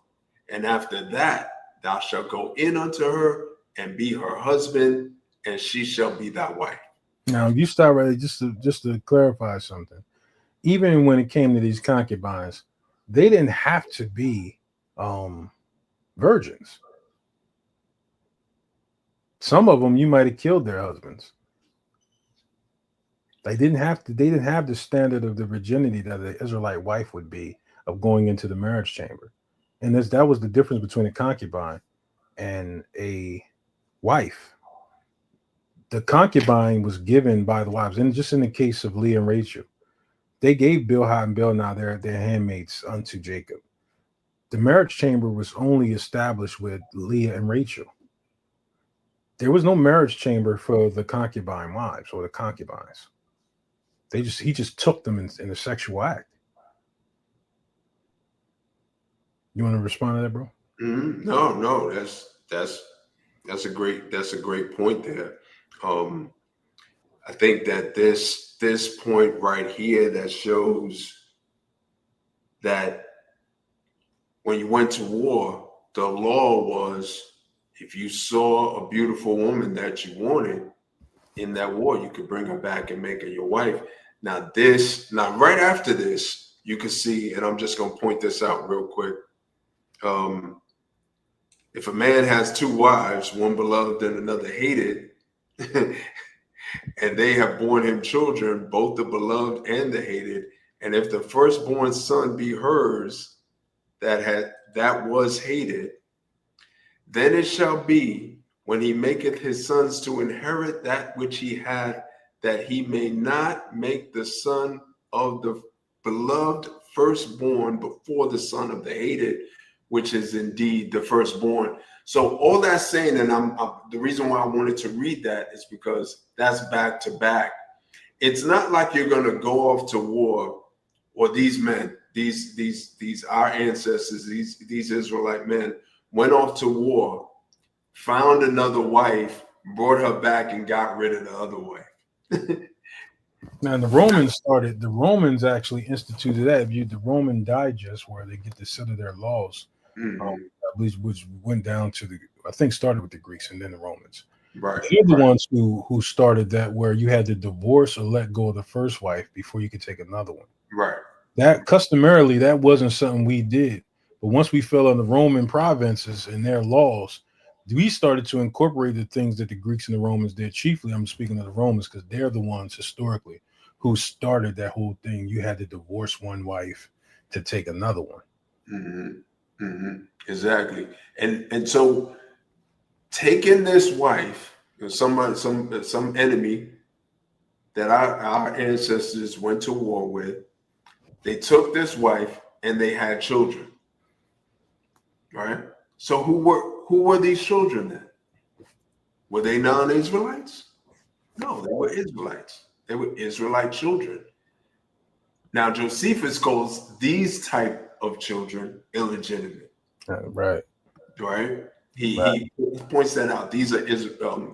And after that thou shalt go in unto her and be her husband, and she shall be thy wife.
Now, you start right, just to clarify something. Even when it came to these concubines, they didn't have to be virgins. Some of them you might have killed their husbands. They didn't have the standard of the virginity that the Israelite wife would be of going into the marriage chamber. And that was the difference between a concubine and a wife. The concubine was given by the wives. And just in the case of Leah and Rachel, they gave Bilhah and Bilhah their handmaids unto Jacob. The marriage chamber was only established with Leah and Rachel. There was no marriage chamber for the concubine wives or the concubines. He just took them in a sexual act. You want to respond to that, bro?
No, that's a great point there. I think that this point right here that shows that when you went to war, the law was if you saw a beautiful woman that you wanted in that war, you could bring her back and make her your wife. Now right after this, you can see, and I'm just going to point this out real quick. If a man has two wives, one beloved and another hated, and they have borne him children, both the beloved and the hated, and if the firstborn son be hers that was hated, then it shall be when he maketh his sons to inherit that which he had, that he may not make the son of the beloved firstborn before the son of the hated, which is indeed the firstborn. So all that's saying, and the reason why I wanted to read that is because that's back to back. It's not like you're going to go off to war, or these men, these our ancestors, these Israelite men went off to war, found another wife, brought her back, and got rid of the other wife.
Now, the Romans actually instituted that. The Roman Digest, where they get to set of their laws, which went down to I think started with the Greeks and then the Romans.
Right.
They're the ones who started that, where you had to divorce or let go of the first wife before you could take another one.
Right.
That customarily, that wasn't something we did. But once we fell on the Roman provinces and their laws, we started to incorporate the things that the Greeks and the Romans did. Chiefly, I'm speaking of the Romans because they're the ones historically who started that whole thing. You had to divorce one wife to take another one.
Exactly. And so taking this wife, some enemy that our ancestors went to war with. They took this wife and they had children. Right? So who were these children then? Were they non-Israelites? No, they were Israelites. They were Israelite children. Now Josephus calls these type of children illegitimate.
Right.
Right? He points that out. These are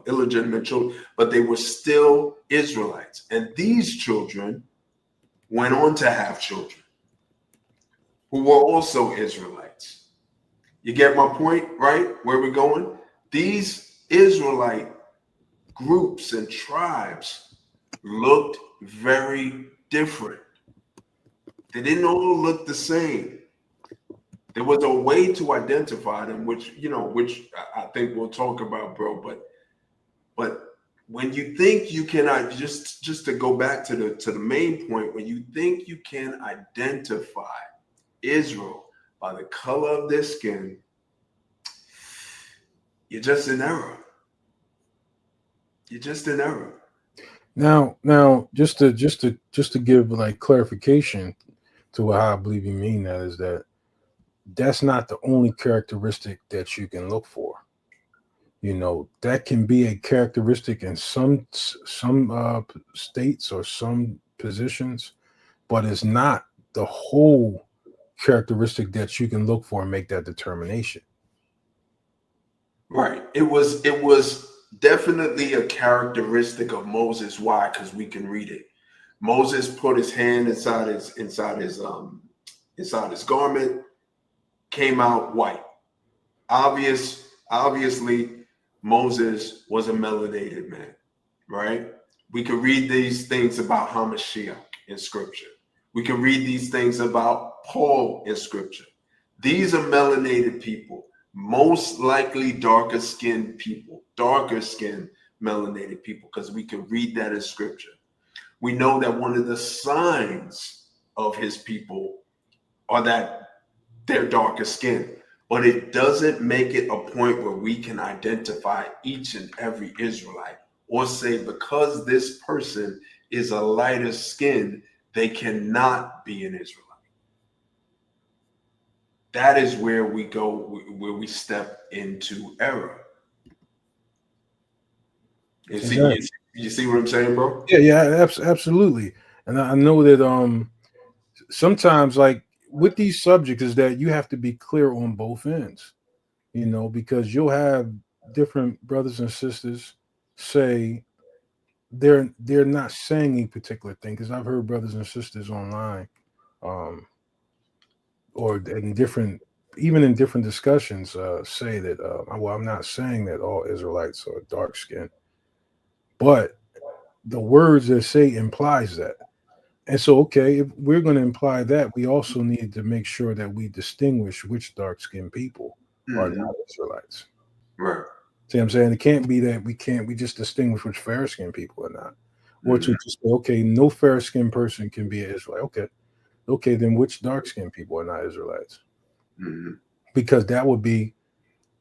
illegitimate children, but they were still Israelites. And these children went on to have children who were also Israelites. You get my point, right? Where we're going? These Israelite groups and tribes looked very different. They didn't all look the same. There was a way to identify them, which I think we'll talk about, bro. But when you think you can, just to go back to the main point, when you think you can identify Israel by the color of their skin, you're just in error. You're just in error.
Now, just to give like clarification to how I believe you mean that is that's not the only characteristic that you can look for. That can be a characteristic in some states or some positions, but it's not the whole characteristic that you can look for and make that determination.
Right. It was definitely a characteristic of Moses. Why? Because we can read it. Moses put his hand inside his garment, came out white. Obviously, Moses was a melanated man, right? We can read these things about Hamashiach in scripture. We can read these things about Paul in scripture. These are melanated people, most likely darker skinned melanated people, because we can read that in scripture. We know that one of the signs of his people are that they're darker skinned, but it doesn't make it a point where we can identify each and every Israelite or say because this person is a lighter skin, they cannot be an Israelite. That is where we go, where we step into error. You see what I'm saying, bro?
Yeah, absolutely. And I know that sometimes, like with these subjects, is that you have to be clear on both ends, because you'll have different brothers and sisters say they're not saying a particular thing. Because I've heard brothers and sisters online, or in different discussions, say that well, I'm not saying that all Israelites are dark skinned, but the words that say implies that. And so, okay, if we're going to imply that, we also need to make sure that we distinguish which dark-skinned people are not Israelites.
Right.
See what I'm saying? It can't be that we just distinguish which fair-skinned people are not. Or to just say, okay, no fair-skinned person can be an Israelite. Okay, then which dark-skinned people are not Israelites? Because that would be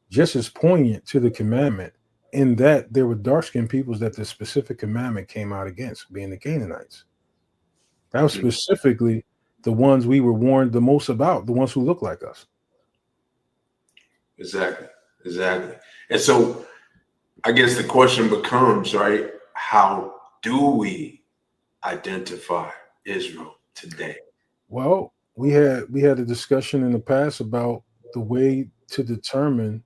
just as poignant to the commandment in that there were dark-skinned peoples that the specific commandment came out against, being the Canaanites. That was specifically the ones we were warned the most about, the ones who look like us.
Exactly. And so I guess the question becomes, right, how do we identify Israel today?
Well, we had a discussion in the past about the way to determine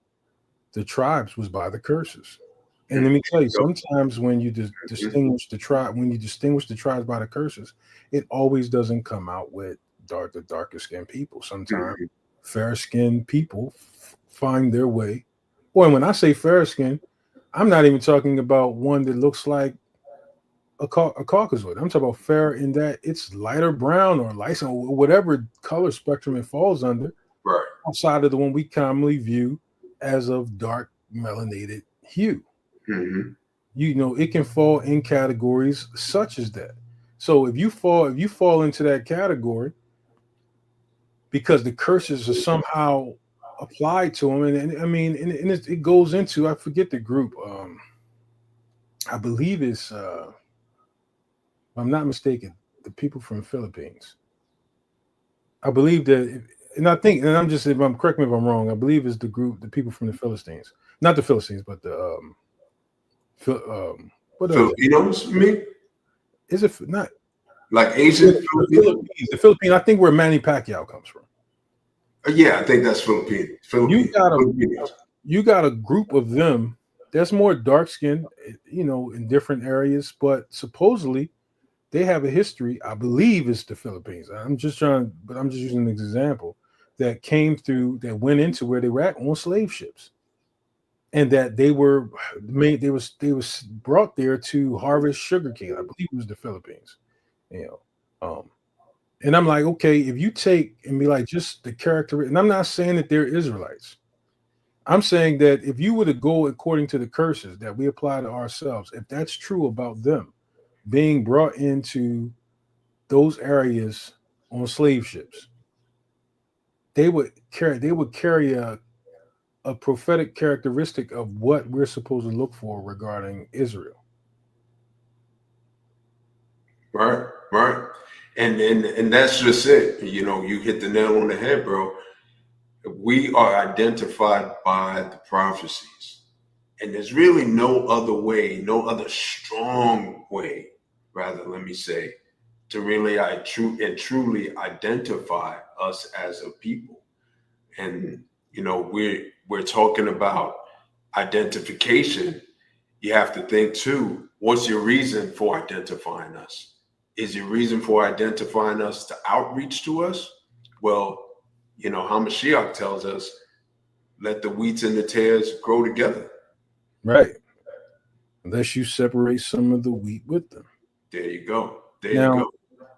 the tribes was by the curses. And let me tell you, sometimes when you distinguish the tribes by the curses, it always doesn't come out with the darker skinned people. Sometimes fair skinned people find their way. Or when I say fair skin, I'm not even talking about one that looks like a Caucasoid. I'm talking about fair in that it's lighter brown or light, or whatever color spectrum it falls under,
right,
outside of the one we commonly view as of dark melanated hue. It can fall in categories such as that. So if you fall into that category because the curses are somehow applied to them, and it goes into, I forget the group. I believe it's I'm not mistaken, the people from the Philippines. I believe that, and I think, and I'm just, if I'm correct me if I'm wrong, I believe it's the group, the people from the Philistines, not the Philistines, but the what are they?
Filipinos, me?
Is it not
Like Asian
the
Filipino?
Philippines? The Philippines. I think where Manny Pacquiao comes from.
Yeah, I think that's Filipino.
You got
Filipinos.
you got a group of them that's more dark skinned, you know, in different areas, but supposedly they have a history. I believe it's the Philippines. I'm just using an example that came through, that went into where they were at on slave ships, and that they were made. They was brought there to harvest sugarcane. I believe it was the Philippines. You know, and I'm like, okay, if you take and be like just the character, and I'm not saying that they're Israelites. I'm saying that if you were to go according to the curses that we apply to ourselves, if that's true about them being brought into those areas on slave ships, they would carry a prophetic characteristic of what we're supposed to look for regarding Israel.
Right. And that's just it. You know, you hit the nail on the head, bro. We are identified by the prophecies. And there's really no other way, no other strong way, rather, let me say, to really truly identify us as a people. And you know, we're talking about identification. You have to think too, what's your reason for identifying us? Is your reason for identifying us to outreach to us? Well, you know, Hamashiach tells us, let the wheats and the tares grow together.
Right. Unless you separate some of the wheat with them.
There you go.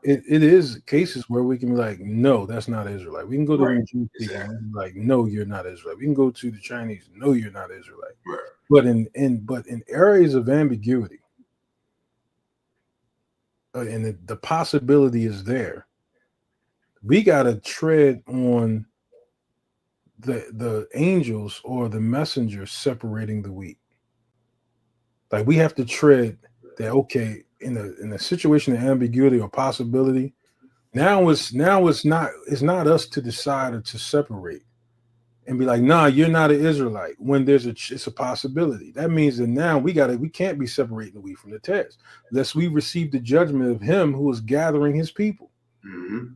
It is cases where we can be like, no, that's not Israelite. We can go to the Jewish people and be like, no, you're not Israelite. We can go to the Chinese, no, you're not Israelite.
Right.
But in areas of ambiguity, and the possibility is there, we got to tread on the angels or the messengers separating the wheat. Like we have to tread that, okay, in a situation of ambiguity or possibility, now it's not us to decide or to separate and be like, nah, you're not an Israelite, when it's a possibility. That means that now we can't be separating the wheat from the tares, lest we receive the judgment of him who is gathering his people.
Mm-hmm.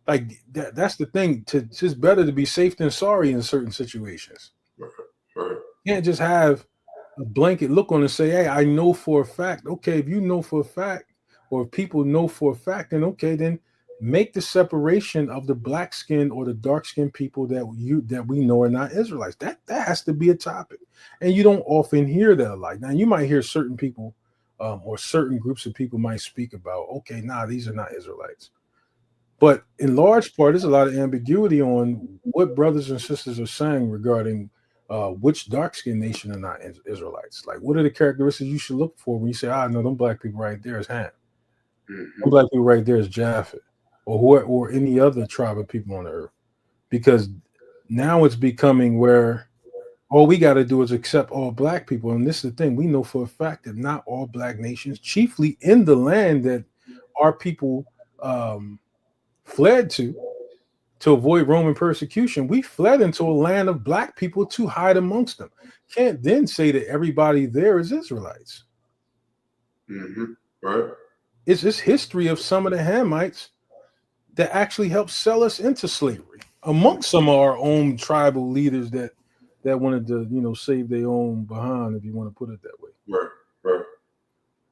Like that's the thing. It's better to be safe than sorry in certain situations.
Right.
You can't just have a blanket look on and say, hey, I know for a fact. Okay, if you know for a fact, or if people know for a fact, then okay, then make the separation of the black skin or the dark skinned people that we know are not Israelites. That has to be a topic. And you don't often hear that a lot. Now you might hear certain people or certain groups of people might speak about, okay, nah, these are not Israelites. But in large part, there's a lot of ambiguity on what brothers and sisters are saying regarding which dark-skinned nation are not Israelites. Like, what are the characteristics you should look for when you say, no, them black people right there is Ham.
Mm-hmm.
Them black people right there is Japheth, or any other tribe of people on the earth. Because now it's becoming where all we got to do is accept all black people. And this is the thing. We know for a fact that not all black nations, chiefly in the land that our people fled to avoid Roman persecution, we fled into a land of black people to hide amongst them. Can't then say that everybody there is Israelites.
Mm-hmm. Right.
It's this history of some of the Hamites that actually helped sell us into slavery amongst some of our own tribal leaders that wanted to, save their own behind, if you want to put it that way.
Right.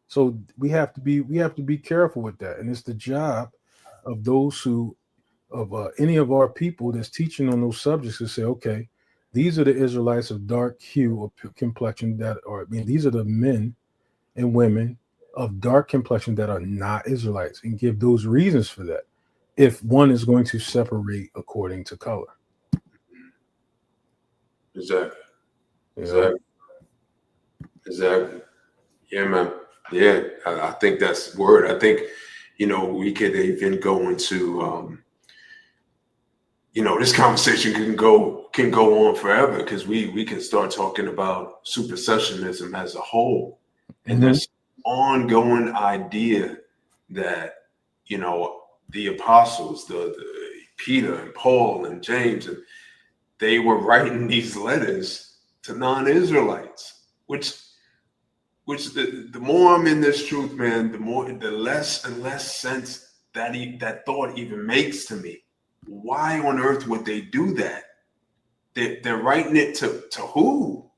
So we have to be careful with that, and it's the job of those of any of our people that's teaching on those subjects to say, okay, these are the Israelites of dark hue or complexion these are the men and women of dark complexion that are not Israelites, and give those reasons for that if one is going to separate according to color.
Exactly. Yeah, man. Yeah, I think that's the word. I think, we could even go into this conversation can go on forever, because we can start talking about supersessionism as a whole, and there's ongoing idea that, you know, the apostles, the Peter and Paul and James, and they were writing these letters to non-Israelites, which the more I'm in this truth, man, the less and less sense that thought even makes to me. Why on earth would they do that? They're writing it to who?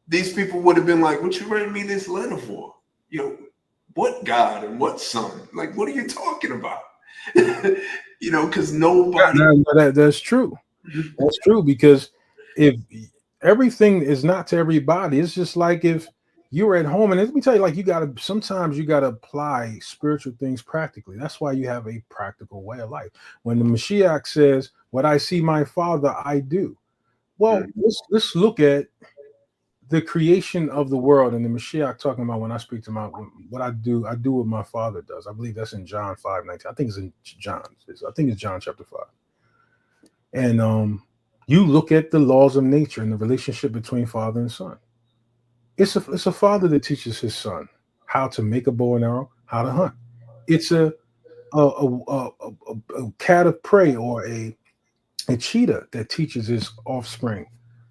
These people would have been like, "What you writing me this letter for? You know, what God and what son? Like, what are you talking about?" You know, because nobody.
That's true. That's true, because if everything is not to everybody, it's just like if you were at home, and let me tell you, like, sometimes you gotta apply spiritual things practically. That's why you have a practical way of life. When the Mashiach says, "What I see my Father, I do." Well, let's look at the creation of the world, and the Mashiach talking about, when I speak to what I do what my Father does. I believe that's in John 5:19. I think it's in John. I think it's John chapter 5. And you look at the laws of nature and the relationship between father and son. It's a father that teaches his son how to make a bow and arrow, how to hunt. It's a cat of prey, or a cheetah that teaches his offspring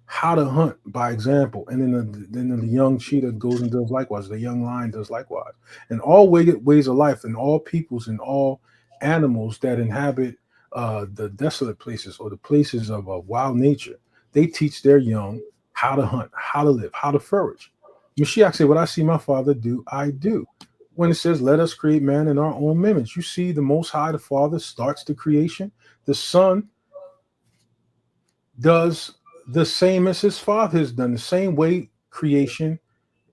how to hunt by example, and then the young cheetah goes and does likewise. The young lion does likewise. And all ways of life, and all peoples, and all animals that inhabit the desolate places, or the places of wild nature, they teach their young how to hunt, how to live, how to forage. Mashiach said, "What I see my Father do, I do." When it says, "Let us create man in our own image," you see the Most High, the Father, starts the creation. The Son does the same as his Father has done, the same way creation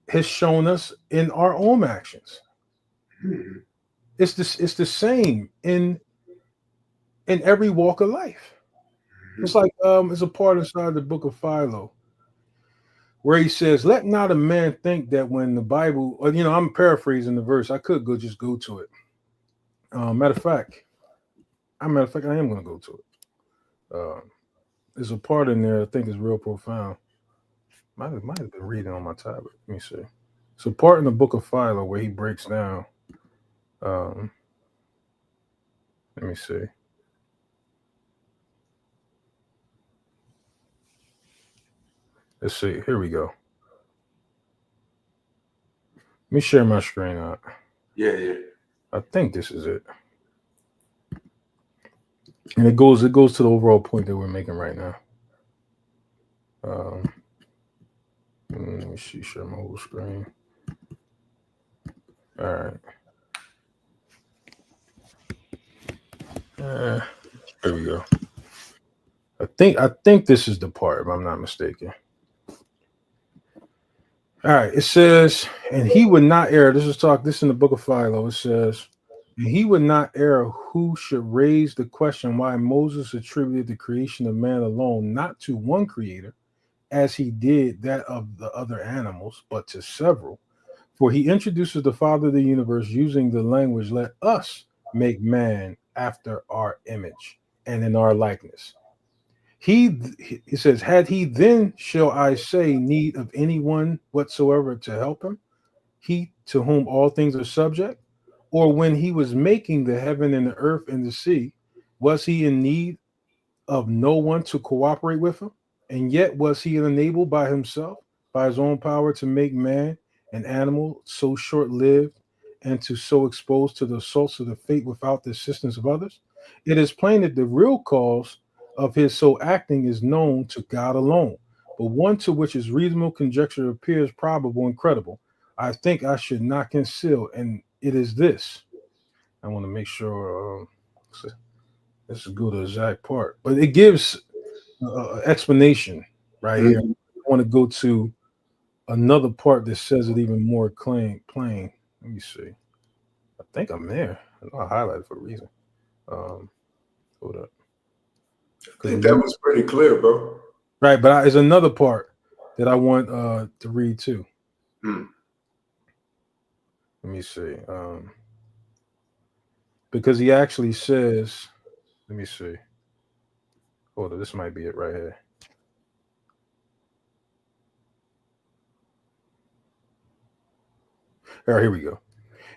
has shown us in our own actions. It's the same in every walk of life. It's like it's a part inside the book of Philo where he says, "Let not a man think that when the Bible," or, I'm paraphrasing the verse. I could just go to it. Matter of fact, I am going to go to it. There's a part in there I think is real profound. Might have been reading on my tablet. Let me see. It's a part in the book of Philo where he breaks down. Let me see. Let's see. Here we go. Let me share my screen out.
Yeah.
I think this is it. And it goes to the overall point that we're making right now. Let me see. Share my whole screen. All right. Here we go. I think this is the part, if I'm not mistaken. All right. It says, "And he would not err." This is in the book of Philo. It says, "And he would not err who should raise the question why Moses attributed the creation of man alone not to one creator, as he did that of the other animals, but to several. For he introduces the Father of the universe using the language, 'Let us make man after our image and in our likeness.' He says, 'Had he then, shall I say, need of anyone whatsoever to help him, he to whom all things are subject? Or when he was making the heaven and the earth and the sea, was he in need of no one to cooperate with him? And yet was he enabled by himself, by his own power, to make man an animal so short-lived and to so exposed to the assaults of the fate without the assistance of others? It is plain that the real cause of his so acting is known to God alone, but one to which his reasonable conjecture appears probable and credible. I think I should not conceal, and it is this." I want to make sure this is go to the exact part, but it gives explanation right here. I want to go to another part that says it even more plain. Let me see. I think I'm there. I know I highlighted for a reason. Hold up.
I think that was pretty clear, bro.
Right, but there's another part that I want to read too. Let me see. Because he actually says, let me see. Hold on, this might be it right here. All right, here we go.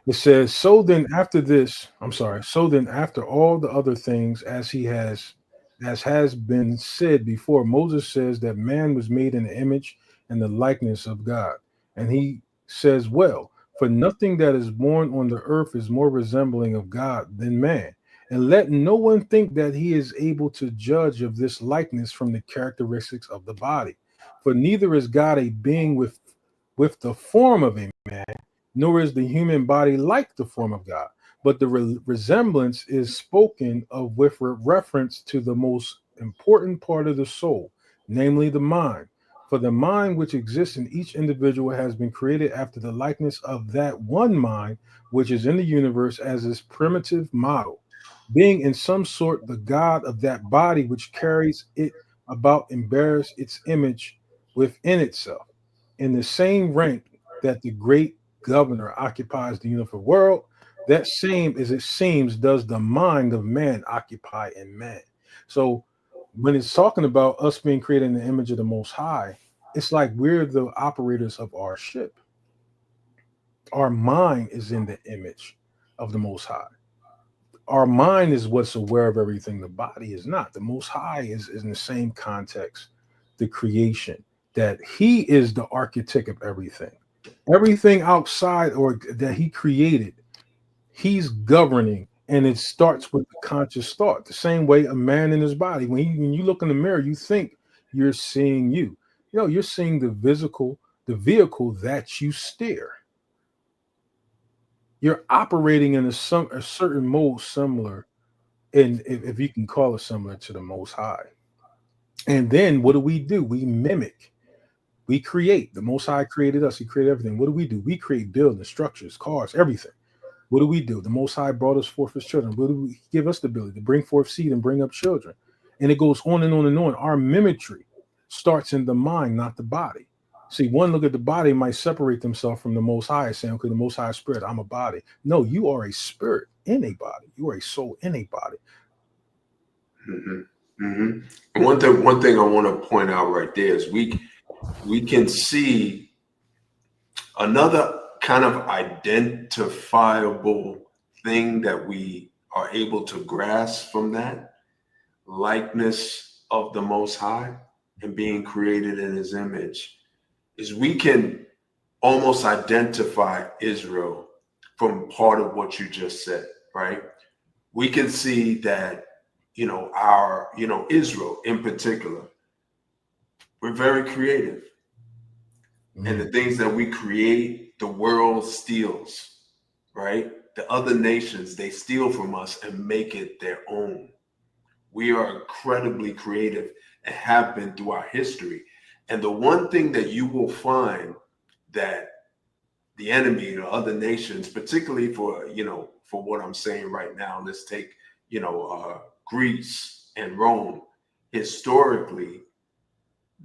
It says, so then after this, I'm sorry, so then after all the other things as has been said before, Moses says that man was made in the image and the likeness of God. And he says, well, for nothing that is born on the earth is more resembling of God than man. And let no one think that he is able to judge of this likeness from the characteristics of the body. For neither is God a being with the form of a man, nor is the human body like the form of God. But the resemblance is spoken of with reference to the most important part of the soul, namely the mind. For the mind which exists in each individual has been created after the likeness of that one mind which is in the universe as its primitive model, being in some sort the God of that body which carries it about and bears its image within itself. In the same rank that the great governor occupies the uniform world, that same, as it seems, does the mind of man occupy in man. So when it's talking about us being created in the image of the Most High, it's like we're the operators of our ship. Our mind is in the image of the Most High. Our mind is what's aware of everything. The body is not. The Most High is in the same context, the creation, that He is the architect of everything. Everything outside or that He created, He's governing, and it starts with the conscious thought. The same way a man in his body, when you look in the mirror, you think you're seeing you. You know, you're seeing the vehicle that you steer. You're operating in a certain mode similar, and if you can call it similar to the Most High. And then what do? We mimic. We create. The Most High created us. He created everything. What do? We create buildings, structures, cars, everything. What do? The Most High brought us forth as children. What do we give us the ability to bring forth seed and bring up children? And it goes on and on and on. Our mimicry starts in the mind, not the body. See, one look at the body might separate themselves from the Most High, saying, okay, the Most High Spirit, I'm a body. No, you are a spirit in a body. You are a soul in a body.
Mm-hmm. Mm-hmm. One thing I want to point out right there is we can see another kind of identifiable thing that we are able to grasp from that likeness of the Most High and being created in His image is we can almost identify Israel from part of what you just said, right? We can see that, Israel in particular, we're very creative. And the things that we create, the world steals, right? The other nations, they steal from us and make it their own. We are incredibly creative and have been through our history. And the one thing that you will find that the enemy, the other nations, particularly for what I'm saying right now, let's take, Greece and Rome, historically,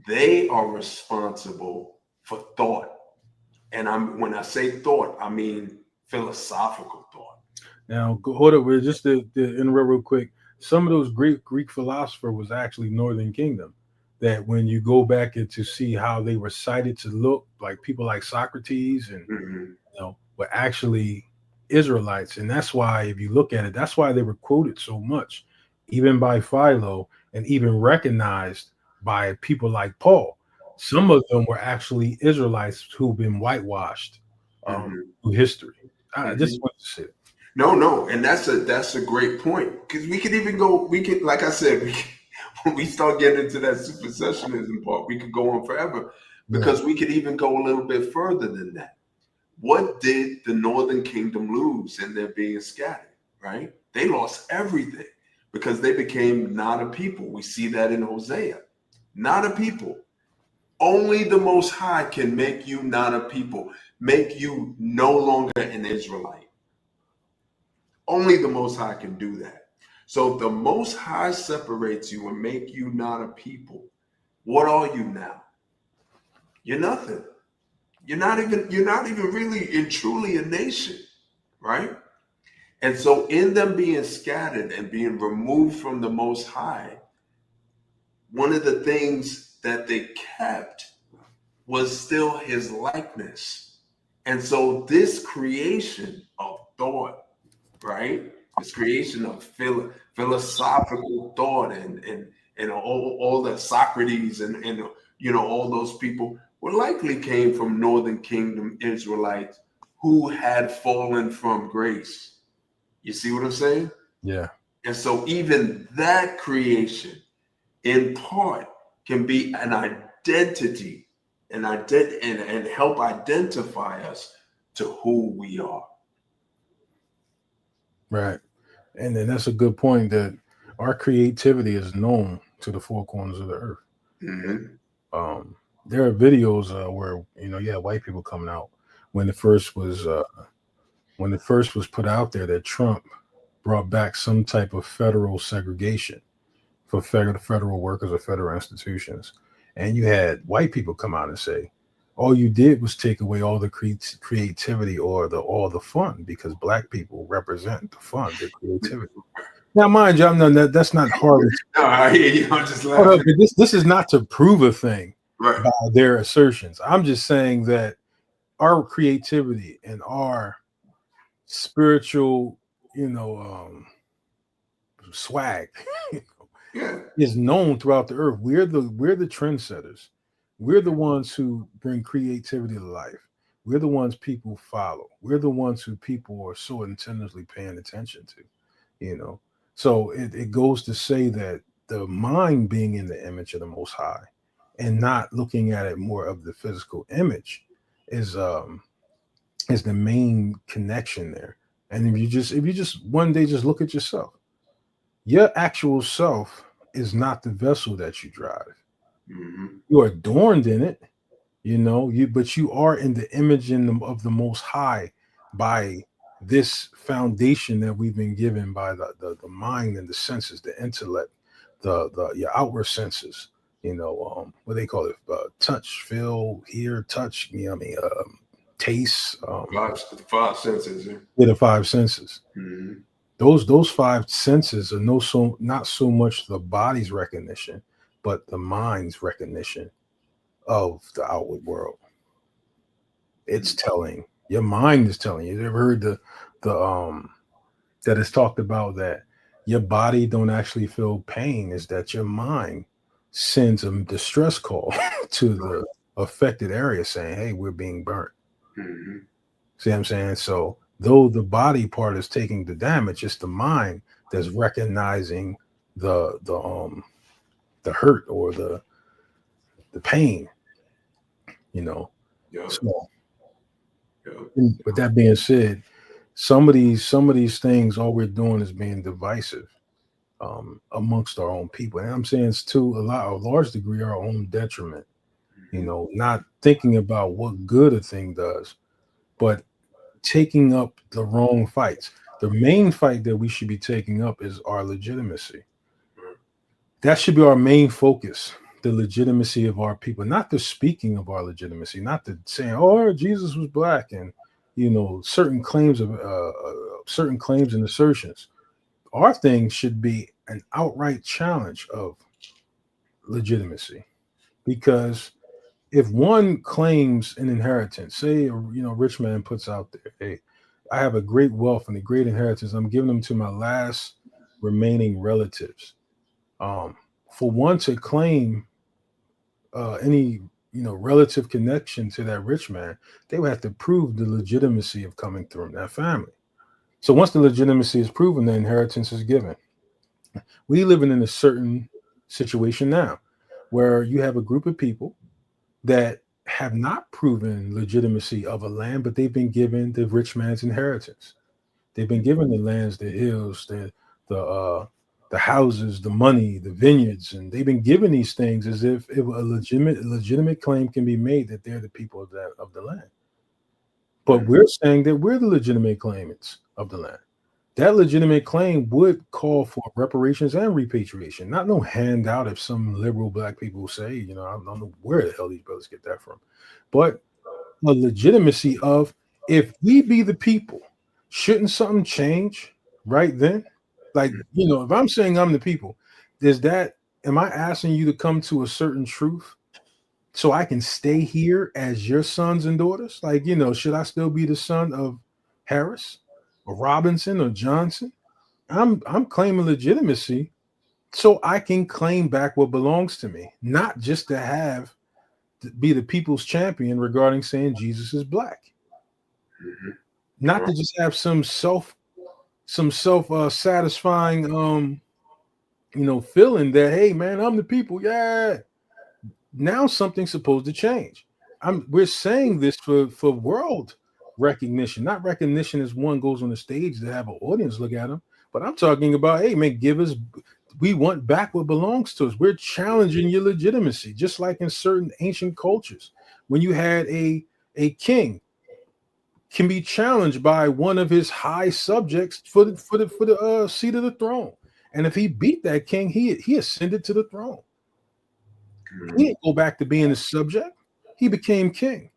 they are responsible for thought. And when I say thought, I mean philosophical thought.
Now, hold up, just to interrupt real quick. Some of those Greek philosophers was actually Northern Kingdom. That when you go back and to see how they were cited to look, like people like Socrates and were actually Israelites, and that's why if you look at it, that's why they were quoted so much, even by Philo, and even recognized by people like Paul. Some of them were actually Israelites who've been whitewashed through history. I just want to say it.
No, and that's a great point, because we could, like I said, when we start getting into that supersessionism part, we could go on forever, because we could even go a little bit further than that. What did the Northern Kingdom lose in their being scattered, right? They lost everything because they became not a people. We see that in Hosea. Not a people. Only the Most High can make you not a people, make you no longer an Israelite. Only the Most High can do that. So if the Most High separates you and make you not a people, what are you now? You're nothing. You're not even really and truly a nation, right? And so in them being scattered and being removed from the Most High, one of the things that they kept was still His likeness. And so this creation of thought, right? This creation of philosophical thought and all the Socrates and all those people were likely came from Northern Kingdom Israelites who had fallen from grace. You see what I'm saying?
Yeah.
And so even that creation in part can be an identity and help identify us to who we are.
Right. And then that's a good point, that our creativity is known to the four corners of the earth.
Mm-hmm.
There are videos where you have white people coming out when it first was put out there that Trump brought back some type of federal segregation for federal workers or federal institutions, and you had white people come out and say, all you did was take away all the creativity or all the fun, because black people represent the fun, the creativity. Now, mind you, I'm not, that's not hard.
No, I hear you. I'm just laughing.
This is not to prove a thing
Right.
by their assertions. I'm just saying that our creativity and our spiritual, swag is known throughout the earth. We're the trendsetters. We're the ones who bring creativity to life. We're the ones people follow. We're the ones who people are so intentionally paying attention to, So it goes to say that the mind being in the image of the Most High and not looking at it more of the physical image is the main connection there. And if you just one day just look at yourself, your actual self is not the vessel that you drive.
Mm-hmm.
You are adorned in it, but you are in the image of the Most High by this foundation that we've been given by the mind and the senses, the intellect, your outward senses, what they call it, touch, feel, hear, touch, taste,
five senses.
Yeah, the five senses.
Mm-hmm.
Those five senses are not so much the body's recognition, but the mind's recognition of the outward world. It's telling. Your mind is telling you. You ever heard the that it's talked about that your body don't actually feel pain, is that your mind sends a distress call to the affected area saying, hey, we're being burnt.
Mm-hmm.
See what I'm saying? So though the body part is taking the damage, it's the mind that's recognizing the hurt or the pain,
Yeah.
So, with that being said, some of these things, all we're doing is being divisive amongst our own people, and I'm saying it's to a large degree our own detriment. Not thinking about what good a thing does, but taking up the wrong fights. The main fight that we should be taking up is our legitimacy. That should be our main focus, the legitimacy of our people, not the speaking of our legitimacy, not the saying, oh, Jesus was black, and certain claims and assertions. Our thing should be an outright challenge of legitimacy, because if one claims an inheritance, say rich man puts out there, hey, I have a great wealth and a great inheritance, I'm giving them to my last remaining relatives. For one to claim any relative connection to that rich man, they would have to prove the legitimacy of coming through that family. So once the legitimacy is proven, the inheritance is given. We living in a certain situation now where you have a group of people that have not proven legitimacy of a land, but they've been given the rich man's inheritance. They've been given the lands, the hills, the houses, the money, the vineyards, and they've been given these things as if a legitimate claim can be made that they're the people of the land. But we're saying that we're the legitimate claimants of the land. That legitimate claim would call for reparations and repatriation, not no handout. If some liberal black people say, I don't know where the hell these brothers get that from, but the legitimacy of, if we be the people, shouldn't something change right then? Like, if I'm saying I'm the people, am I asking you to come to a certain truth so I can stay here as your sons and daughters? Like, should I still be the son of Harris or Robinson or Johnson? I'm claiming legitimacy so I can claim back what belongs to me, not just to be the people's champion regarding saying Jesus is black.
Mm-hmm.
Not to just have some self satisfying feeling that, hey man, I'm the people. Yeah. Now something's supposed to change. We're saying this for world recognition, not recognition as one goes on the stage to have an audience look at them. But I'm talking about, hey man, we want back what belongs to us. We're challenging your legitimacy, just like in certain ancient cultures, when you had a king can be challenged by one of his high subjects for the seat of the throne, and if he beat that king, he ascended to the throne. He didn't go back to being a subject. He became king.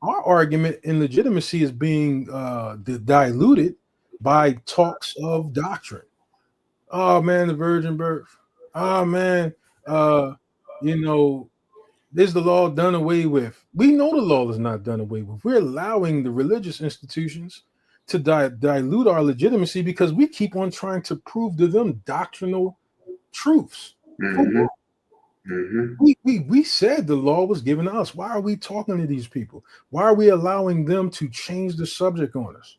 Our argument in legitimacy is being diluted by talks of doctrine. Oh man, the virgin birth. Oh man, is the law done away with? We know the law is not done away with. We're allowing the religious institutions to dilute our legitimacy because we keep on trying to prove to them doctrinal truths.
Mm-hmm.
We said the law was given to us. Why are we talking to these people? Why are we allowing them to change the subject on us?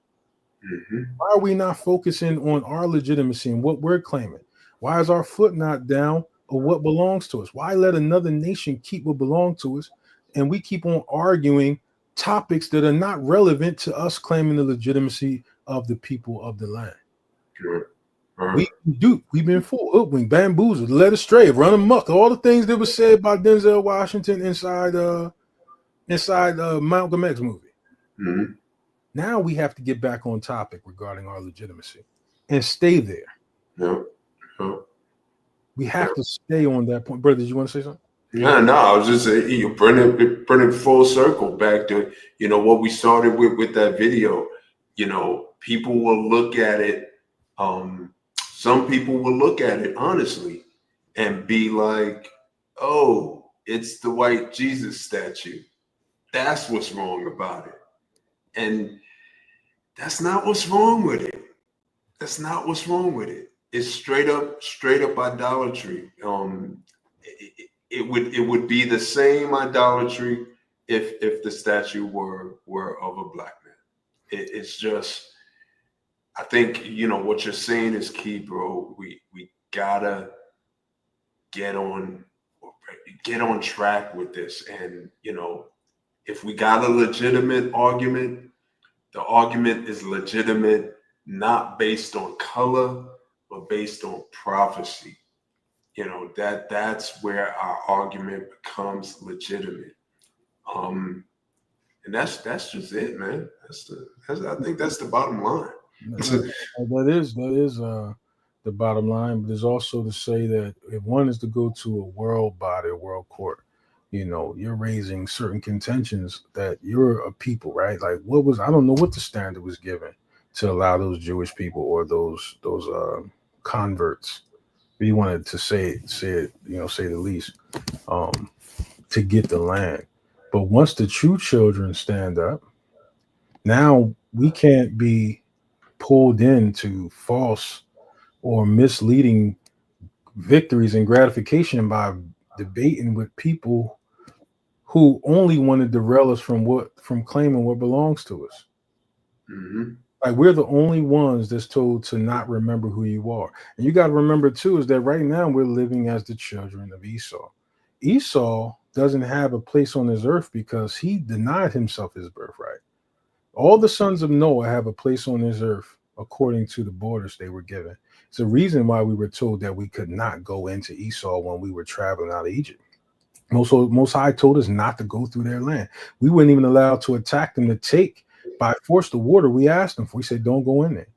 Mm-hmm.
Why are we not focusing on our legitimacy and what we're claiming? Why is our foot not down or what belongs to us? Why let another nation keep what belongs to us, and we keep on arguing topics that are not relevant to us claiming the legitimacy of the people of the land?
Sure.
We've been fooled, hoodwinked, bamboozled, led astray, run amok. All the things that were said by Denzel Washington inside Malcolm X movie.
Mm-hmm.
Now we have to get back on topic regarding our legitimacy and stay there.
Yep. Yep.
We have to stay on that point. Brother, did you want to say something?
Yeah, no, I was just saying, you bring it full circle back to, what we started with that video. People will look at it. Some people will look at it honestly and be like, oh, it's the white Jesus statue. That's what's wrong about it. And that's not what's wrong with it. That's not what's wrong with it. It's straight up idolatry. It would be the same idolatry if the statue were of a black man. It's just, I think what you're saying is key, bro. We gotta get on track with this, and if we got a legitimate argument, the argument is legitimate, not based on color, but based on prophecy. That's where our argument becomes legitimate. And that's just it, man. I think that's the bottom line.
That is the bottom line, but there's also to say that if one is to go to a world body, a world court, you're raising certain contentions that you're a people, right? Like I don't know what the standard was given to allow those Jewish people or those converts, if you wanted to say the least, to get the land. But once the true children stand up, now we can't be pulled into false or misleading victories and gratification by debating with people who only want to derail us from claiming what belongs to us.
Mm-hmm.
Like, we're the only ones that's told to not remember who you are. And you got to remember too is that right now we're living as the children of Esau. Esau doesn't have a place on this earth because he denied himself his birthright. All the sons of Noah have a place on this earth according to the borders they were given. It's a reason why we were told that we could not go into Esau when we were traveling out of Egypt. Most High told us not to go through their land. We weren't even allowed to attack them to take by force the water we asked them for. We said, don't go in there.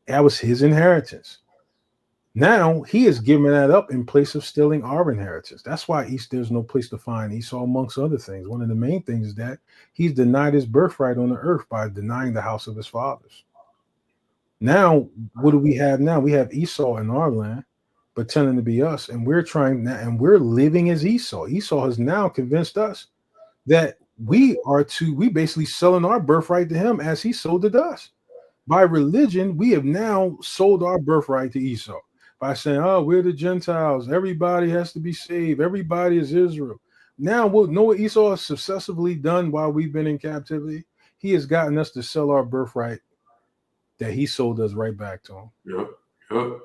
That was his inheritance. Now he is giving that up in place of stealing our inheritance. That's why there's no place to find Esau, amongst other things. One of the main things is that he's denied his birthright on the earth by denying the house of his fathers. Now, what do we have now? We have Esau in our land, pretending to be us, and we're living as Esau. Esau has now convinced us that we basically selling our birthright to him as he sold it to us. By religion, we have now sold our birthright to Esau by saying, oh, we're the Gentiles. Everybody has to be saved. Everybody is Israel. Now we'll know what Esau has successfully done while we've been in captivity. He has gotten us to sell our birthright that he sold us right back to him.
Yep. Yep.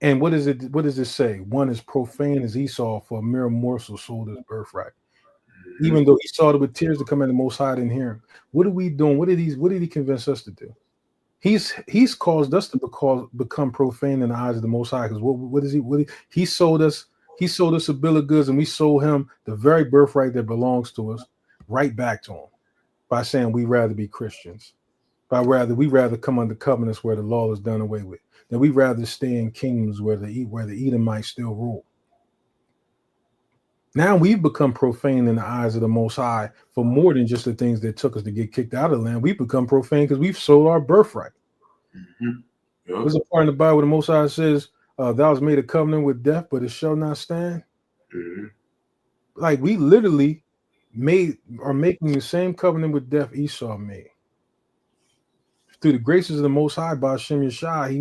And what does it say? One is profane as Esau, for a mere morsel sold his birthright. Even though he saw it with tears to come in, the Most High didn't hear him. What are we doing? What did he convince us to do? He's caused us to become profane in the eyes of the Most High. Because he sold us a bill of goods, and we sold him the very birthright that belongs to us right back to him by saying we rather be Christians. We rather come under covenants where the law is done away with. That we rather stay in kingdoms where the Edomites still rule. Now we've become profane in the eyes of the Most High for more than just the things that took us to get kicked out of the land. We've become profane because we've sold our birthright.
Mm-hmm. Yep.
There's a part in the Bible where the Most High says, thou hast made a covenant with death, but it shall not stand.
Mm-hmm.
Like we literally are making the same covenant with death Esau made. Through the graces of the Most High, by Hashem Yeshua,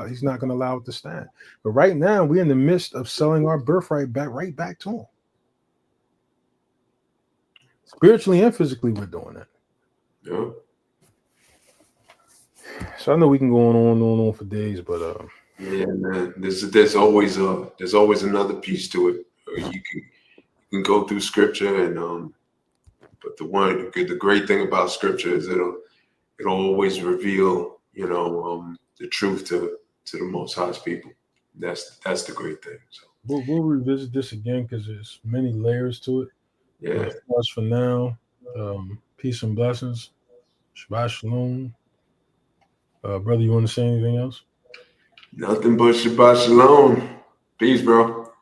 he's not going to allow it to stand. But right now, we're in the midst of selling our birthright right back to him. Spiritually and physically, we're doing that.
Yep.
So I know we can go on for days, but
yeah, man. There's always another piece to it. You can go through scripture, and but the great thing about scripture is it'll always reveal, the truth to the Most High's people. That's the great thing. So
we'll revisit this again because there's many layers to it.
Yeah.
As for now, peace and blessings. Shabbat shalom. Brother, you want to say anything else?
Nothing but Shabbat shalom. Peace, bro.